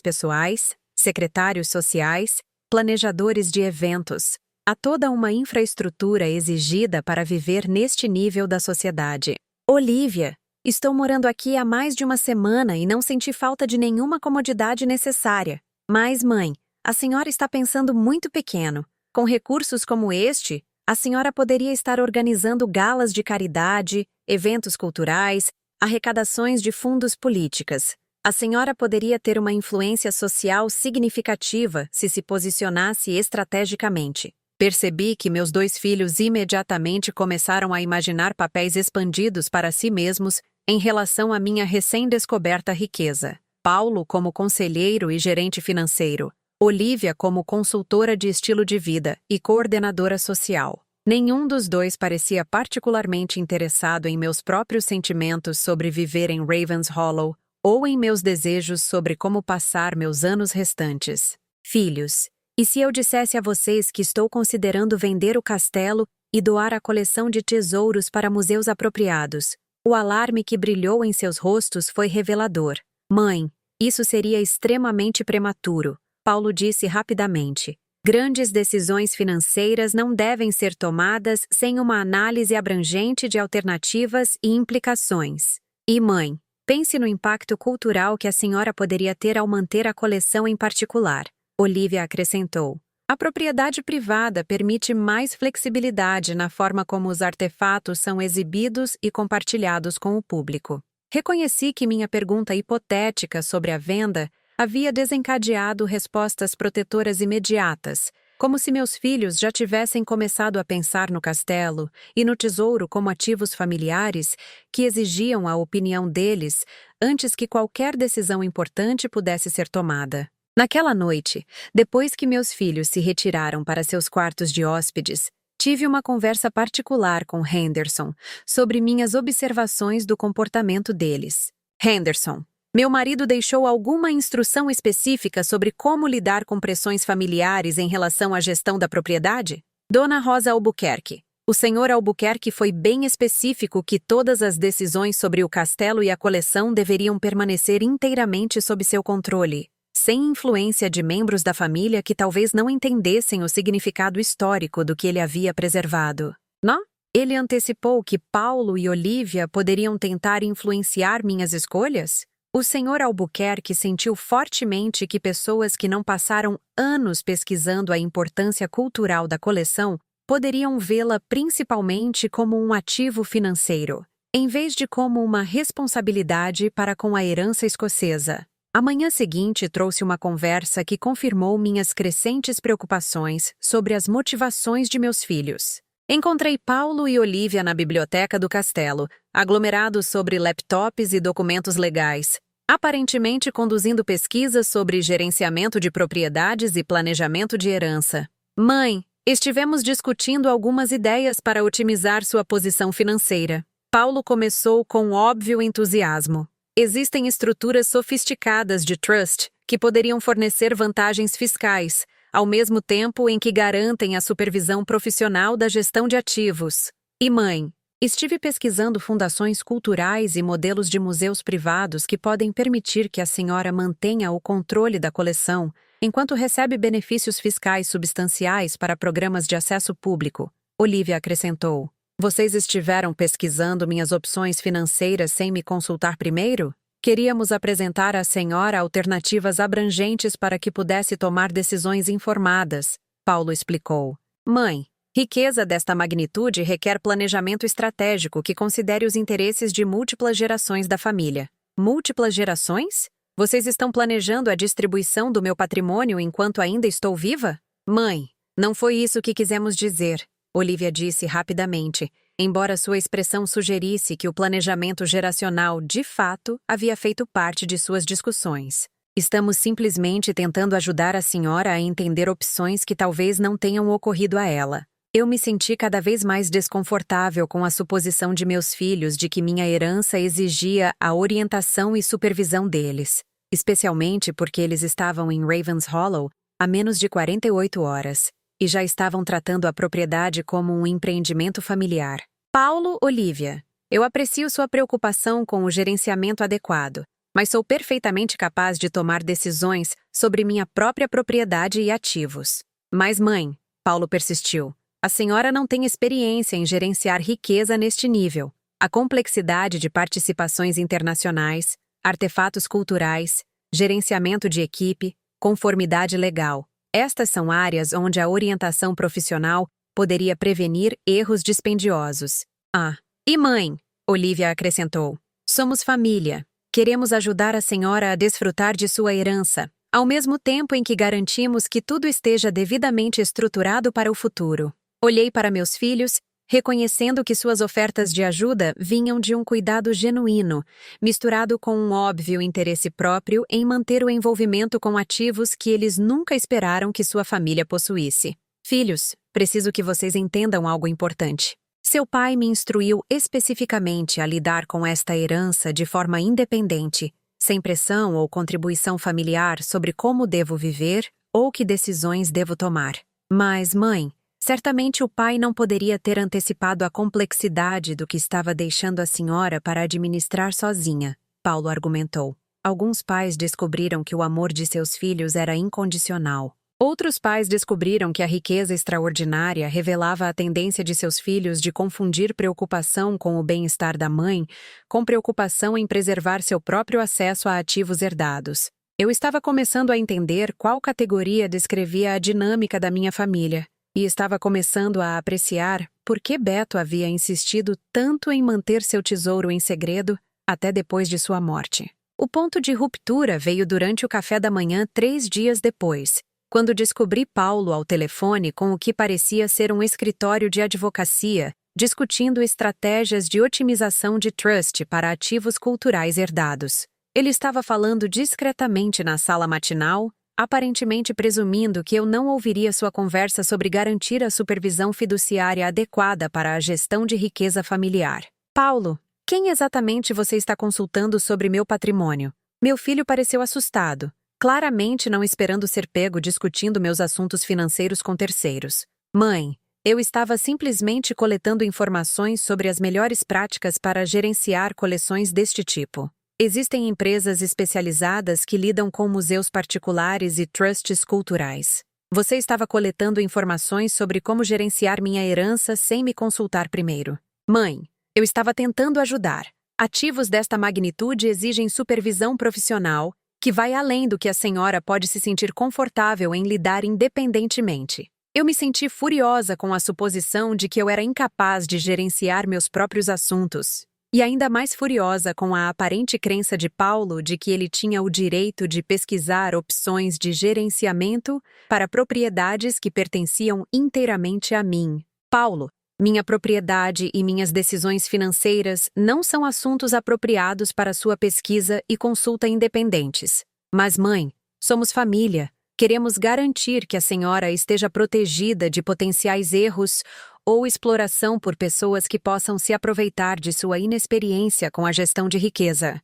pessoais, secretários sociais, planejadores de eventos. Há toda uma infraestrutura exigida para viver neste nível da sociedade." "Olivia, estou morando aqui há mais de uma semana e não senti falta de nenhuma comodidade necessária. Mas, mãe, a senhora está pensando muito pequeno. Com recursos como este, a senhora poderia estar organizando galas de caridade, eventos culturais, arrecadações de fundos políticas. A senhora poderia ter uma influência social significativa se posicionasse estrategicamente." Percebi que meus 2 filhos imediatamente começaram a imaginar papéis expandidos para si mesmos em relação à minha recém-descoberta riqueza. Paulo como conselheiro e gerente financeiro, Olivia como consultora de estilo de vida e coordenadora social. Nenhum dos dois parecia particularmente interessado em meus próprios sentimentos sobre viver em Ravens Hollow ou em meus desejos sobre como passar meus anos restantes. Filhos, e se eu dissesse a vocês que estou considerando vender o castelo e doar a coleção de tesouros para museus apropriados? O alarme que brilhou em seus rostos foi revelador. Mãe, isso seria extremamente prematuro, Paulo disse rapidamente. Grandes decisões financeiras não devem ser tomadas sem uma análise abrangente de alternativas e implicações. E mãe, pense no impacto cultural que a senhora poderia ter ao manter a coleção em particular, Olivia acrescentou. A propriedade privada permite mais flexibilidade na forma como os artefatos são exibidos e compartilhados com o público. Reconheci que minha pergunta hipotética sobre a venda havia desencadeado respostas protetoras imediatas, como se meus filhos já tivessem começado a pensar no castelo e no tesouro como ativos familiares que exigiam a opinião deles antes que qualquer decisão importante pudesse ser tomada. Naquela noite, depois que meus filhos se retiraram para seus quartos de hóspedes, tive uma conversa particular com Henderson sobre minhas observações do comportamento deles. Henderson, meu marido deixou alguma instrução específica sobre como lidar com pressões familiares em relação à gestão da propriedade? Dona Rosa Albuquerque. O Sr. Albuquerque foi bem específico que todas as decisões sobre o castelo e a coleção deveriam permanecer inteiramente sob seu controle, sem influência de membros da família que talvez não entendessem o significado histórico do que ele havia preservado. Não? Ele antecipou que Paulo e Olivia poderiam tentar influenciar minhas escolhas? O Sr. Albuquerque sentiu fortemente que pessoas que não passaram anos pesquisando a importância cultural da coleção poderiam vê-la principalmente como um ativo financeiro, em vez de como uma responsabilidade para com a herança escocesa. A manhã seguinte trouxe uma conversa que confirmou minhas crescentes preocupações sobre as motivações de meus filhos. Encontrei Paulo e Olivia na biblioteca do castelo, aglomerados sobre laptops e documentos legais, aparentemente conduzindo pesquisas sobre gerenciamento de propriedades e planejamento de herança. Mãe, estivemos discutindo algumas ideias para otimizar sua posição financeira. Paulo começou com óbvio entusiasmo. Existem estruturas sofisticadas de trust que poderiam fornecer vantagens fiscais, ao mesmo tempo em que garantem a supervisão profissional da gestão de ativos. E mãe, estive pesquisando fundações culturais e modelos de museus privados que podem permitir que a senhora mantenha o controle da coleção, enquanto recebe benefícios fiscais substanciais para programas de acesso público, Olivia acrescentou. Vocês estiveram pesquisando minhas opções financeiras sem me consultar primeiro? Queríamos apresentar à senhora alternativas abrangentes para que pudesse tomar decisões informadas, Paulo explicou. Mãe, riqueza desta magnitude requer planejamento estratégico que considere os interesses de múltiplas gerações da família. Múltiplas gerações? Vocês estão planejando a distribuição do meu patrimônio enquanto ainda estou viva? Mãe, não foi isso que quisemos dizer, Olivia disse rapidamente, embora sua expressão sugerisse que o planejamento geracional, de fato, havia feito parte de suas discussões. Estamos simplesmente tentando ajudar a senhora a entender opções que talvez não tenham ocorrido a ela. Eu me senti cada vez mais desconfortável com a suposição de meus filhos de que minha herança exigia a orientação e supervisão deles, especialmente porque eles estavam em Ravens Hollow há menos de 48 horas e já estavam tratando a propriedade como um empreendimento familiar. Paulo, Olivia, eu aprecio sua preocupação com o gerenciamento adequado, mas sou perfeitamente capaz de tomar decisões sobre minha própria propriedade e ativos. Mas mãe, Paulo persistiu, a senhora não tem experiência em gerenciar riqueza neste nível. A complexidade de participações internacionais, artefatos culturais, gerenciamento de equipe, conformidade legal. Estas são áreas onde a orientação profissional poderia prevenir erros dispendiosos. Ah, e mãe, Olivia acrescentou. Somos família. Queremos ajudar a senhora a desfrutar de sua herança, ao mesmo tempo em que garantimos que tudo esteja devidamente estruturado para o futuro. Olhei para meus filhos reconhecendo que suas ofertas de ajuda vinham de um cuidado genuíno, misturado com um óbvio interesse próprio em manter o envolvimento com ativos que eles nunca esperaram que sua família possuísse. Filhos, preciso que vocês entendam algo importante. Seu pai me instruiu especificamente a lidar com esta herança de forma independente, sem pressão ou contribuição familiar sobre como devo viver ou que decisões devo tomar. Mas, mãe, certamente o pai não poderia ter antecipado a complexidade do que estava deixando a senhora para administrar sozinha, Paulo argumentou. Alguns pais descobriram que o amor de seus filhos era incondicional. Outros pais descobriram que a riqueza extraordinária revelava a tendência de seus filhos de confundir preocupação com o bem-estar da mãe com preocupação em preservar seu próprio acesso a ativos herdados. Eu estava começando a entender qual categoria descrevia a dinâmica da minha família, e estava começando a apreciar por que Beto havia insistido tanto em manter seu tesouro em segredo até depois de sua morte. O ponto de ruptura veio durante o café da manhã 3 dias depois, quando descobri Paulo ao telefone com o que parecia ser um escritório de advocacia, discutindo estratégias de otimização de trust para ativos culturais herdados. Ele estava falando discretamente na sala matinal, aparentemente presumindo que eu não ouviria sua conversa sobre garantir a supervisão fiduciária adequada para a gestão de riqueza familiar. Paulo, quem exatamente você está consultando sobre meu patrimônio? Meu filho pareceu assustado, claramente não esperando ser pego discutindo meus assuntos financeiros com terceiros. Mãe, eu estava simplesmente coletando informações sobre as melhores práticas para gerenciar coleções deste tipo. Existem empresas especializadas que lidam com museus particulares e trusts culturais. Você estava coletando informações sobre como gerenciar minha herança sem me consultar primeiro. Mãe, eu estava tentando ajudar. Ativos desta magnitude exigem supervisão profissional, que vai além do que a senhora pode se sentir confortável em lidar independentemente. Eu me senti furiosa com a suposição de que eu era incapaz de gerenciar meus próprios assuntos. E ainda mais furiosa com a aparente crença de Paulo de que ele tinha o direito de pesquisar opções de gerenciamento para propriedades que pertenciam inteiramente a mim. Paulo, minha propriedade e minhas decisões financeiras não são assuntos apropriados para sua pesquisa e consulta independentes. Mas, mãe, somos família. Queremos garantir que a senhora esteja protegida de potenciais erros ou exploração por pessoas que possam se aproveitar de sua inexperiência com a gestão de riqueza.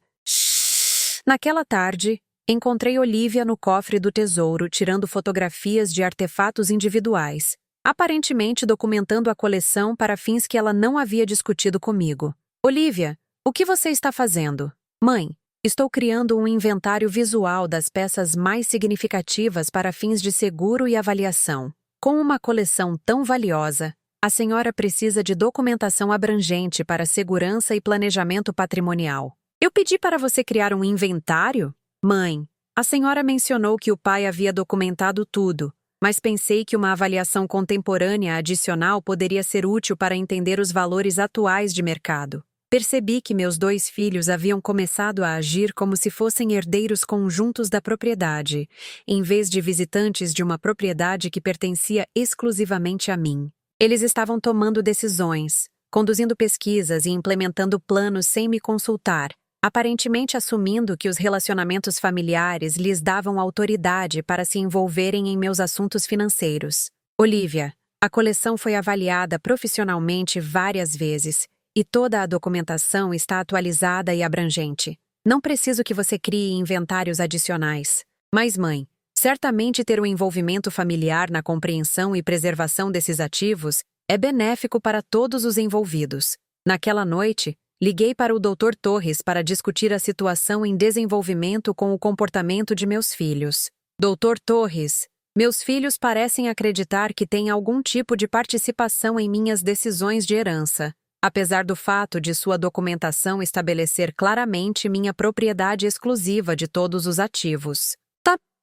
Naquela tarde, encontrei Olivia no cofre do tesouro tirando fotografias de artefatos individuais, aparentemente documentando a coleção para fins que ela não havia discutido comigo. Olivia, o que você está fazendo? Mãe, estou criando um inventário visual das peças mais significativas para fins de seguro e avaliação. Com uma coleção tão valiosa, a senhora precisa de documentação abrangente para segurança e planejamento patrimonial. Eu pedi para você criar um inventário? Mãe, a senhora mencionou que o pai havia documentado tudo, mas pensei que uma avaliação contemporânea adicional poderia ser útil para entender os valores atuais de mercado. Percebi que meus 2 filhos haviam começado a agir como se fossem herdeiros conjuntos da propriedade, em vez de visitantes de uma propriedade que pertencia exclusivamente a mim. Eles estavam tomando decisões, conduzindo pesquisas e implementando planos sem me consultar, aparentemente assumindo que os relacionamentos familiares lhes davam autoridade para se envolverem em meus assuntos financeiros. Olivia, a coleção foi avaliada profissionalmente várias vezes, e toda a documentação está atualizada e abrangente. Não preciso que você crie inventários adicionais. Mas, mãe, certamente ter o envolvimento familiar na compreensão e preservação desses ativos é benéfico para todos os envolvidos. Naquela noite, liguei para o Dr. Torres para discutir a situação em desenvolvimento com o comportamento de meus filhos. Dr. Torres, meus filhos parecem acreditar que têm algum tipo de participação em minhas decisões de herança, apesar do fato de sua documentação estabelecer claramente minha propriedade exclusiva de todos os ativos.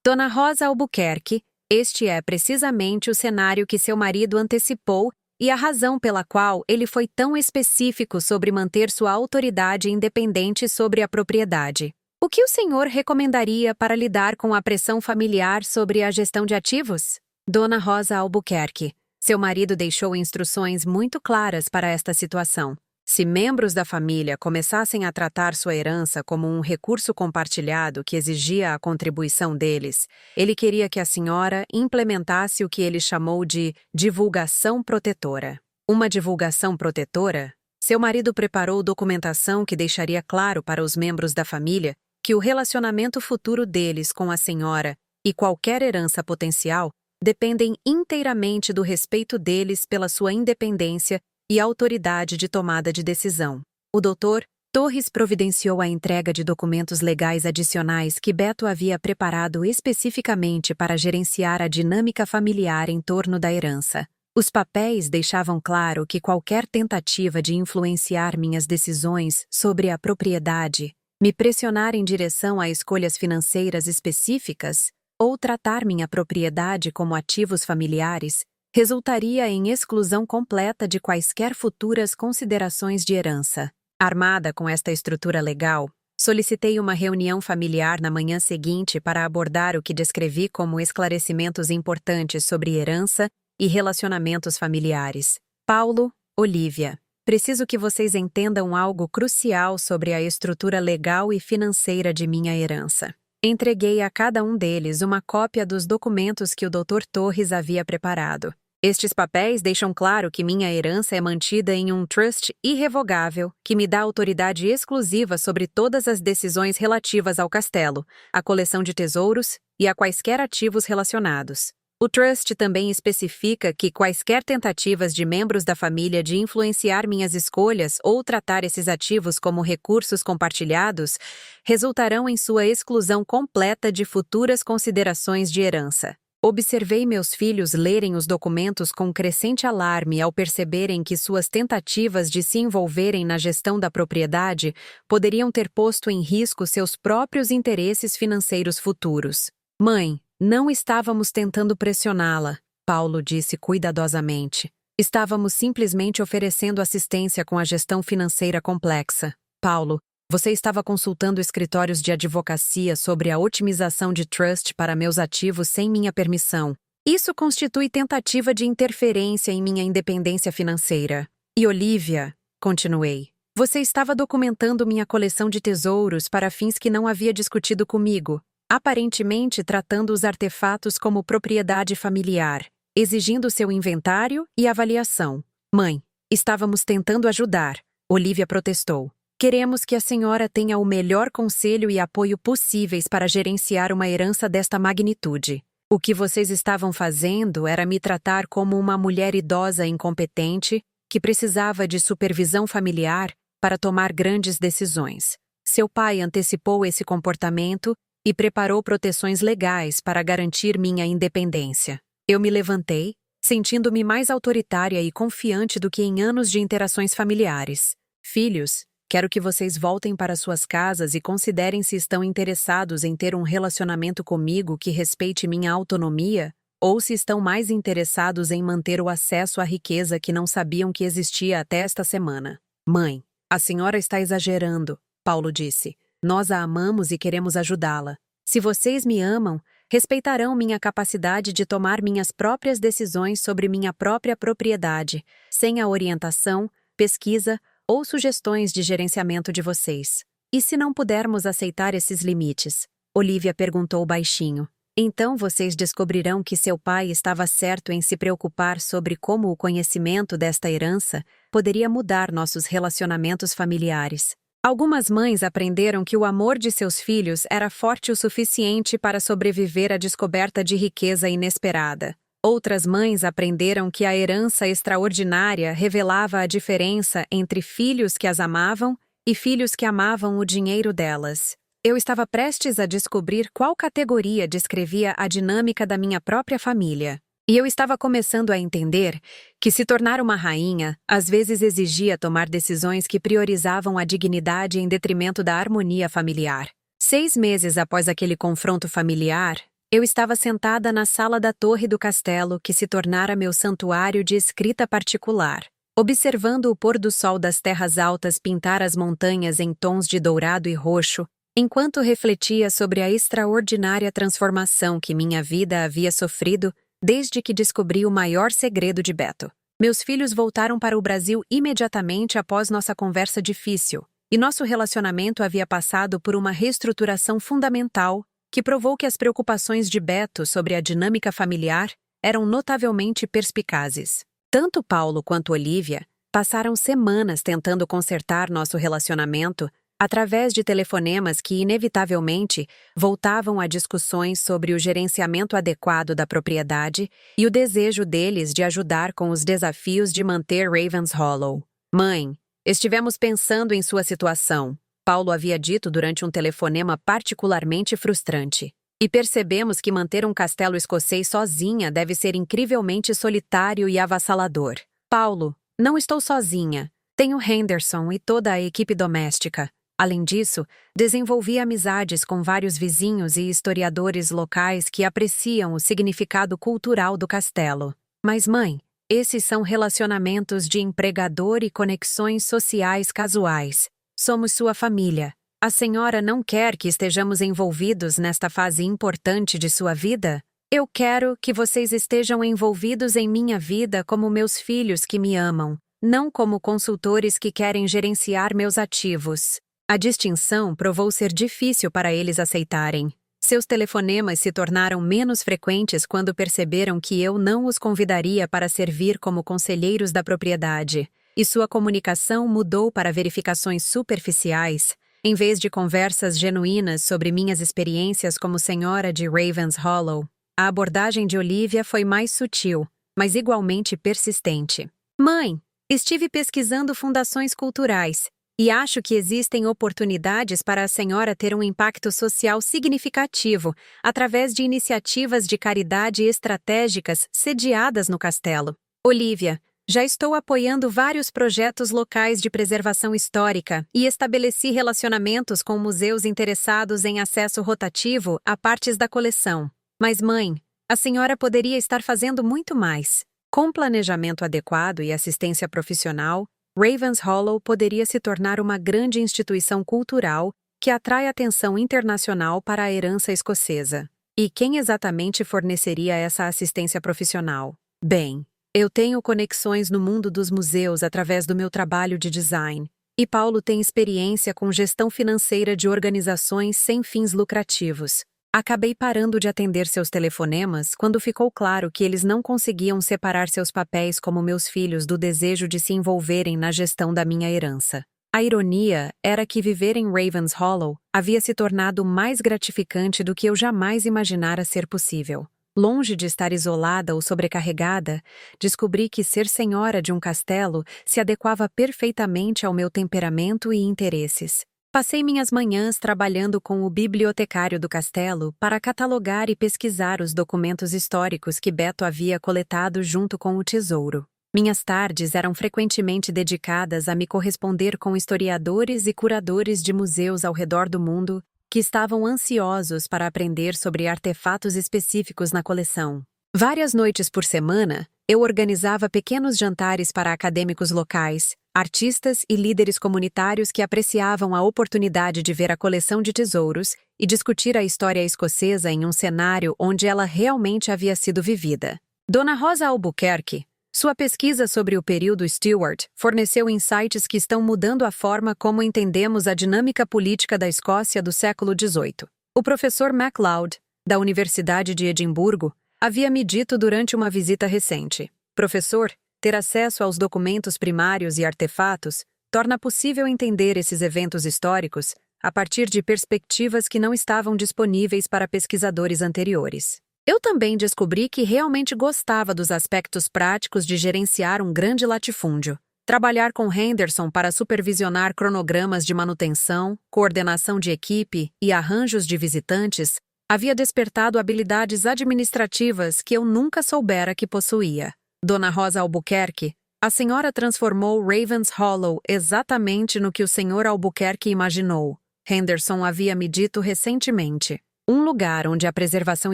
Dona Rosa Albuquerque, este é precisamente o cenário que seu marido antecipou e a razão pela qual ele foi tão específico sobre manter sua autoridade independente sobre a propriedade. O que o senhor recomendaria para lidar com a pressão familiar sobre a gestão de ativos? Dona Rosa Albuquerque, Seu marido deixou instruções muito claras para esta situação. Se membros da família começassem a tratar sua herança como um recurso compartilhado que exigia a contribuição deles, ele queria que a senhora implementasse o que ele chamou de divulgação protetora. Uma divulgação protetora? Seu marido preparou documentação que deixaria claro para os membros da família que o relacionamento futuro deles com a senhora e qualquer herança potencial dependem inteiramente do respeito deles pela sua independência e autoridade de tomada de decisão. O Dr. Torres providenciou a entrega de documentos legais adicionais que Beto havia preparado especificamente para gerenciar a dinâmica familiar em torno da herança. Os papéis deixavam claro que qualquer tentativa de influenciar minhas decisões sobre a propriedade, me pressionar em direção a escolhas financeiras específicas ou tratar minha propriedade como ativos familiares resultaria em exclusão completa de quaisquer futuras considerações de herança. Armada com esta estrutura legal, solicitei uma reunião familiar na manhã seguinte para abordar o que descrevi como esclarecimentos importantes sobre herança e relacionamentos familiares. Paulo, Olívia, preciso que vocês entendam algo crucial sobre a estrutura legal e financeira de minha herança. Entreguei a cada um deles uma cópia dos documentos que o Dr. Torres havia preparado. Estes papéis deixam claro que minha herança é mantida em um trust irrevogável que me dá autoridade exclusiva sobre todas as decisões relativas ao castelo, à coleção de tesouros e a quaisquer ativos relacionados. O trust também especifica que quaisquer tentativas de membros da família de influenciar minhas escolhas ou tratar esses ativos como recursos compartilhados resultarão em sua exclusão completa de futuras considerações de herança. Observei meus filhos lerem os documentos com crescente alarme ao perceberem que suas tentativas de se envolverem na gestão da propriedade poderiam ter posto em risco seus próprios interesses financeiros futuros. Mãe, não estávamos tentando pressioná-la, Paulo disse cuidadosamente. Estávamos simplesmente oferecendo assistência com a gestão financeira complexa. Paulo, você estava consultando escritórios de advocacia sobre a otimização de trust para meus ativos sem minha permissão. Isso constitui tentativa de interferência em minha independência financeira. E Olívia, continuei, você estava documentando minha coleção de tesouros para fins que não havia discutido comigo, aparentemente tratando os artefatos como propriedade familiar, exigindo seu inventário e avaliação. Mãe, estávamos tentando ajudar, Olívia protestou. Queremos que a senhora tenha o melhor conselho e apoio possíveis para gerenciar uma herança desta magnitude. O que vocês estavam fazendo era me tratar como uma mulher idosa incompetente que precisava de supervisão familiar para tomar grandes decisões. Seu pai antecipou esse comportamento e preparou proteções legais para garantir minha independência. Eu me levantei, sentindo-me mais autoritária e confiante do que em anos de interações familiares. Filhos, quero que vocês voltem para suas casas e considerem se estão interessados em ter um relacionamento comigo que respeite minha autonomia ou se estão mais interessados em manter o acesso à riqueza que não sabiam que existia até esta semana. Mãe, a senhora está exagerando, Paulo disse. Nós a amamos e queremos ajudá-la. Se vocês me amam, respeitarão minha capacidade de tomar minhas próprias decisões sobre minha própria propriedade, sem a orientação, pesquisa ou sugestões de gerenciamento de vocês. E se não pudermos aceitar esses limites? Olívia perguntou baixinho. Então vocês descobrirão que seu pai estava certo em se preocupar sobre como o conhecimento desta herança poderia mudar nossos relacionamentos familiares. Algumas mães aprenderam que o amor de seus filhos era forte o suficiente para sobreviver à descoberta de riqueza inesperada. Outras mães aprenderam que a herança extraordinária revelava a diferença entre filhos que as amavam e filhos que amavam o dinheiro delas. Eu estava prestes a descobrir qual categoria descrevia a dinâmica da minha própria família. E eu estava começando a entender que se tornar uma rainha às vezes exigia tomar decisões que priorizavam a dignidade em detrimento da harmonia familiar. 6 meses após aquele confronto familiar, eu estava sentada na sala da torre do castelo que se tornara meu santuário de escrita particular, observando o pôr do sol das terras altas pintar as montanhas em tons de dourado e roxo, enquanto refletia sobre a extraordinária transformação que minha vida havia sofrido desde que descobri o maior segredo de Beto. Meus filhos voltaram para o Brasil imediatamente após nossa conversa difícil, e nosso relacionamento havia passado por uma reestruturação fundamental que provou que as preocupações de Beto sobre a dinâmica familiar eram notavelmente perspicazes. Tanto Paulo quanto Olívia passaram semanas tentando consertar nosso relacionamento através de telefonemas que, inevitavelmente, voltavam a discussões sobre o gerenciamento adequado da propriedade e o desejo deles de ajudar com os desafios de manter Ravens Hollow. Mãe, estivemos pensando em sua situação, Paulo havia dito durante um telefonema particularmente frustrante. E percebemos que manter um castelo escocês sozinha deve ser incrivelmente solitário e avassalador. Paulo, não estou sozinha. Tenho Henderson e toda a equipe doméstica. Além disso, desenvolvi amizades com vários vizinhos e historiadores locais que apreciam o significado cultural do castelo. Mas, mãe, esses são relacionamentos de empregador e conexões sociais casuais. Somos sua família. A senhora não quer que estejamos envolvidos nesta fase importante de sua vida? Eu quero que vocês estejam envolvidos em minha vida como meus filhos que me amam, não como consultores que querem gerenciar meus ativos. A distinção provou ser difícil para eles aceitarem. Seus telefonemas se tornaram menos frequentes quando perceberam que eu não os convidaria para servir como conselheiros da propriedade, e sua comunicação mudou para verificações superficiais, em vez de conversas genuínas sobre minhas experiências como senhora de Ravens Hollow. A abordagem de Olívia foi mais sutil, mas igualmente persistente. Mãe, estive pesquisando fundações culturais e acho que existem oportunidades para a senhora ter um impacto social significativo através de iniciativas de caridade estratégicas sediadas no castelo. Olívia, já estou apoiando vários projetos locais de preservação histórica e estabeleci relacionamentos com museus interessados em acesso rotativo a partes da coleção. Mas, mãe, a senhora poderia estar fazendo muito mais. Com planejamento adequado e assistência profissional, Ravens Hollow poderia se tornar uma grande instituição cultural que atrai atenção internacional para a herança escocesa. E quem exatamente forneceria essa assistência profissional? Bem, eu tenho conexões no mundo dos museus através do meu trabalho de design, e Paulo tem experiência com gestão financeira de organizações sem fins lucrativos. Acabei parando de atender seus telefonemas quando ficou claro que eles não conseguiam separar seus papéis como meus filhos do desejo de se envolverem na gestão da minha herança. A ironia era que viver em Ravens Hollow havia se tornado mais gratificante do que eu jamais imaginara ser possível. Longe de estar isolada ou sobrecarregada, descobri que ser senhora de um castelo se adequava perfeitamente ao meu temperamento e interesses. Passei minhas manhãs trabalhando com o bibliotecário do castelo para catalogar e pesquisar os documentos históricos que Beto havia coletado junto com o tesouro. Minhas tardes eram frequentemente dedicadas a me corresponder com historiadores e curadores de museus ao redor do mundo que estavam ansiosos para aprender sobre artefatos específicos na coleção. Várias noites por semana, eu organizava pequenos jantares para acadêmicos locais, artistas e líderes comunitários que apreciavam a oportunidade de ver a coleção de tesouros e discutir a história escocesa em um cenário onde ela realmente havia sido vivida. Dona Rosa Albuquerque, sua pesquisa sobre o período Stuart forneceu insights que estão mudando a forma como entendemos a dinâmica política da Escócia do século XVIII. O professor MacLeod, da Universidade de Edimburgo, havia me dito durante uma visita recente: professor, ter acesso aos documentos primários e artefatos torna possível entender esses eventos históricos a partir de perspectivas que não estavam disponíveis para pesquisadores anteriores. Eu também descobri que realmente gostava dos aspectos práticos de gerenciar um grande latifúndio. Trabalhar com Henderson para supervisionar cronogramas de manutenção, coordenação de equipe e arranjos de visitantes havia despertado habilidades administrativas que eu nunca soubera que possuía. Dona Rosa Albuquerque, a senhora transformou Ravens Hollow exatamente no que o senhor Albuquerque imaginou. Henderson havia me dito recentemente. Um lugar onde a preservação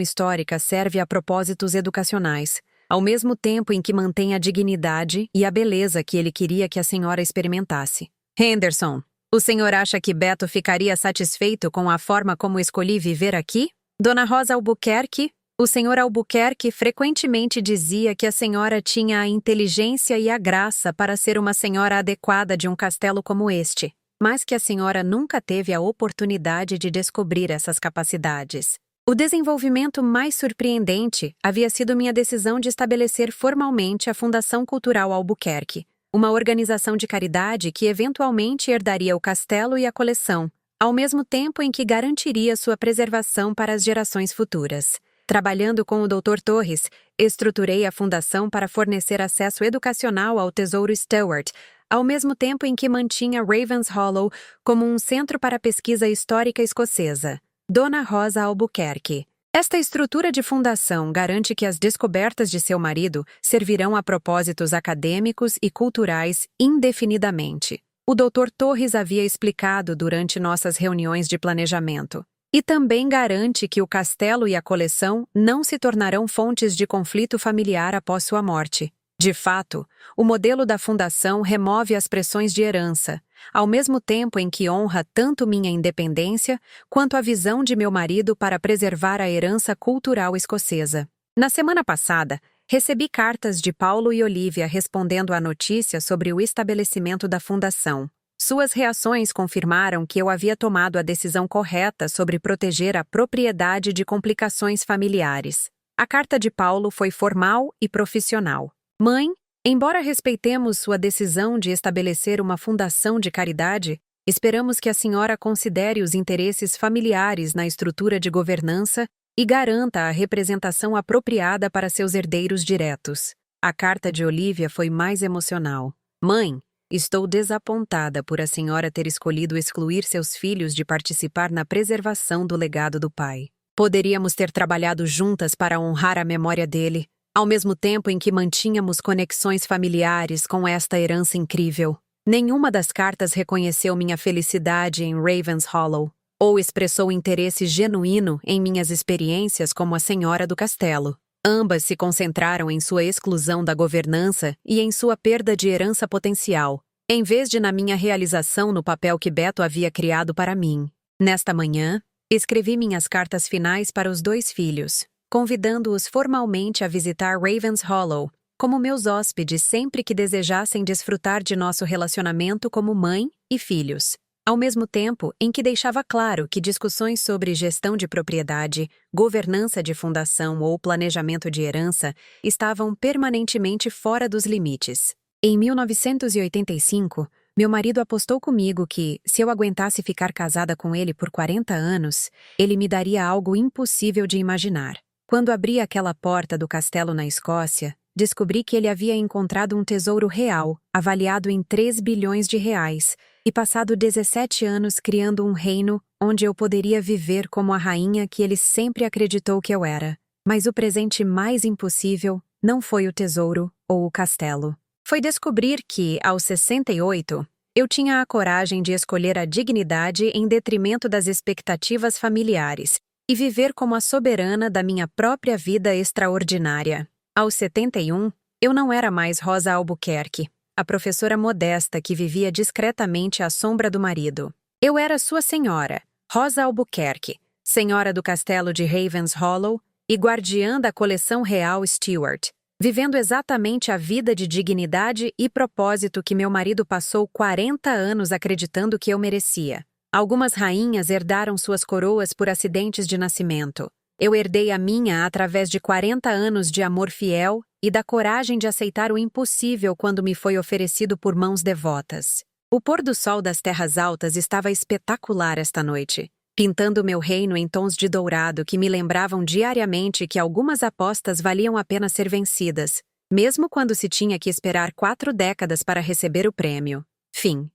histórica serve a propósitos educacionais, ao mesmo tempo em que mantém a dignidade e a beleza que ele queria que a senhora experimentasse. Henderson, o senhor acha que Beto ficaria satisfeito com a forma como escolhi viver aqui? Dona Rosa Albuquerque, O Sr. Albuquerque frequentemente dizia que a senhora tinha a inteligência e a graça para ser uma senhora adequada de um castelo como este, mas que a senhora nunca teve a oportunidade de descobrir essas capacidades. O desenvolvimento mais surpreendente havia sido minha decisão de estabelecer formalmente a Fundação Cultural Albuquerque, uma organização de caridade que eventualmente herdaria o castelo e a coleção, ao mesmo tempo em que garantiria sua preservação para as gerações futuras. Trabalhando com o Dr. Torres, estruturei a fundação para fornecer acesso educacional ao Tesouro Stewart, ao mesmo tempo em que mantinha Ravens Hollow como um centro para pesquisa histórica escocesa. Dona Rosa Albuquerque. Esta estrutura de fundação garante que as descobertas de seu marido servirão a propósitos acadêmicos e culturais indefinidamente. O Dr. Torres havia explicado durante nossas reuniões de planejamento. E também garante que o castelo e a coleção não se tornarão fontes de conflito familiar após sua morte. De fato, o modelo da fundação remove as pressões de herança, ao mesmo tempo em que honra tanto minha independência quanto a visão de meu marido para preservar a herança cultural escocesa. Na semana passada, recebi cartas de Paulo e Olivia respondendo à notícia sobre o estabelecimento da fundação. Suas reações confirmaram que eu havia tomado a decisão correta sobre proteger a propriedade de complicações familiares. A carta de Paulo foi formal e profissional. Mãe, embora respeitemos sua decisão de estabelecer uma fundação de caridade, esperamos que a senhora considere os interesses familiares na estrutura de governança e garanta a representação apropriada para seus herdeiros diretos. A carta de Olivia foi mais emocional. Mãe, estou desapontada por a senhora ter escolhido excluir seus filhos de participar na preservação do legado do pai. Poderíamos ter trabalhado juntas para honrar a memória dele, ao mesmo tempo em que mantínhamos conexões familiares com esta herança incrível. Nenhuma das cartas reconheceu minha felicidade em Ravens Hollow, ou expressou interesse genuíno em minhas experiências como a senhora do castelo. Ambas se concentraram em sua exclusão da governança e em sua perda de herança potencial, em vez de na minha realização no papel que Beto havia criado para mim. Nesta manhã, escrevi minhas cartas finais para os 2 filhos, convidando-os formalmente a visitar Ravens Hollow, como meus hóspedes sempre que desejassem desfrutar de nosso relacionamento como mãe e filhos. Ao mesmo tempo em que deixava claro que discussões sobre gestão de propriedade, governança de fundação ou planejamento de herança estavam permanentemente fora dos limites. Em 1985, meu marido apostou comigo que, se eu aguentasse ficar casada com ele por 40 anos, ele me daria algo impossível de imaginar. Quando abri aquela porta do castelo na Escócia, descobri que ele havia encontrado um tesouro real, avaliado em 3 bilhões de reais, e passado 17 anos criando um reino onde eu poderia viver como a rainha que ele sempre acreditou que eu era. Mas o presente mais impossível não foi o tesouro ou o castelo. Foi descobrir que, aos 68, eu tinha a coragem de escolher a dignidade em detrimento das expectativas familiares e viver como a soberana da minha própria vida extraordinária. Aos 71, eu não era mais Rosa Albuquerque, a professora modesta que vivia discretamente à sombra do marido. Eu era sua senhora, Rosa Albuquerque, senhora do castelo de Ravens Hollow e guardiã da coleção real Stewart, vivendo exatamente a vida de dignidade e propósito que meu marido passou 40 anos acreditando que eu merecia. Algumas rainhas herdaram suas coroas por acidentes de nascimento. Eu herdei a minha através de 40 anos de amor fiel e da coragem de aceitar o impossível quando me foi oferecido por mãos devotas. O pôr do sol das terras altas estava espetacular esta noite, pintando meu reino em tons de dourado que me lembravam diariamente que algumas apostas valiam a pena ser vencidas, mesmo quando se tinha que esperar 4 décadas para receber o prêmio. Fim.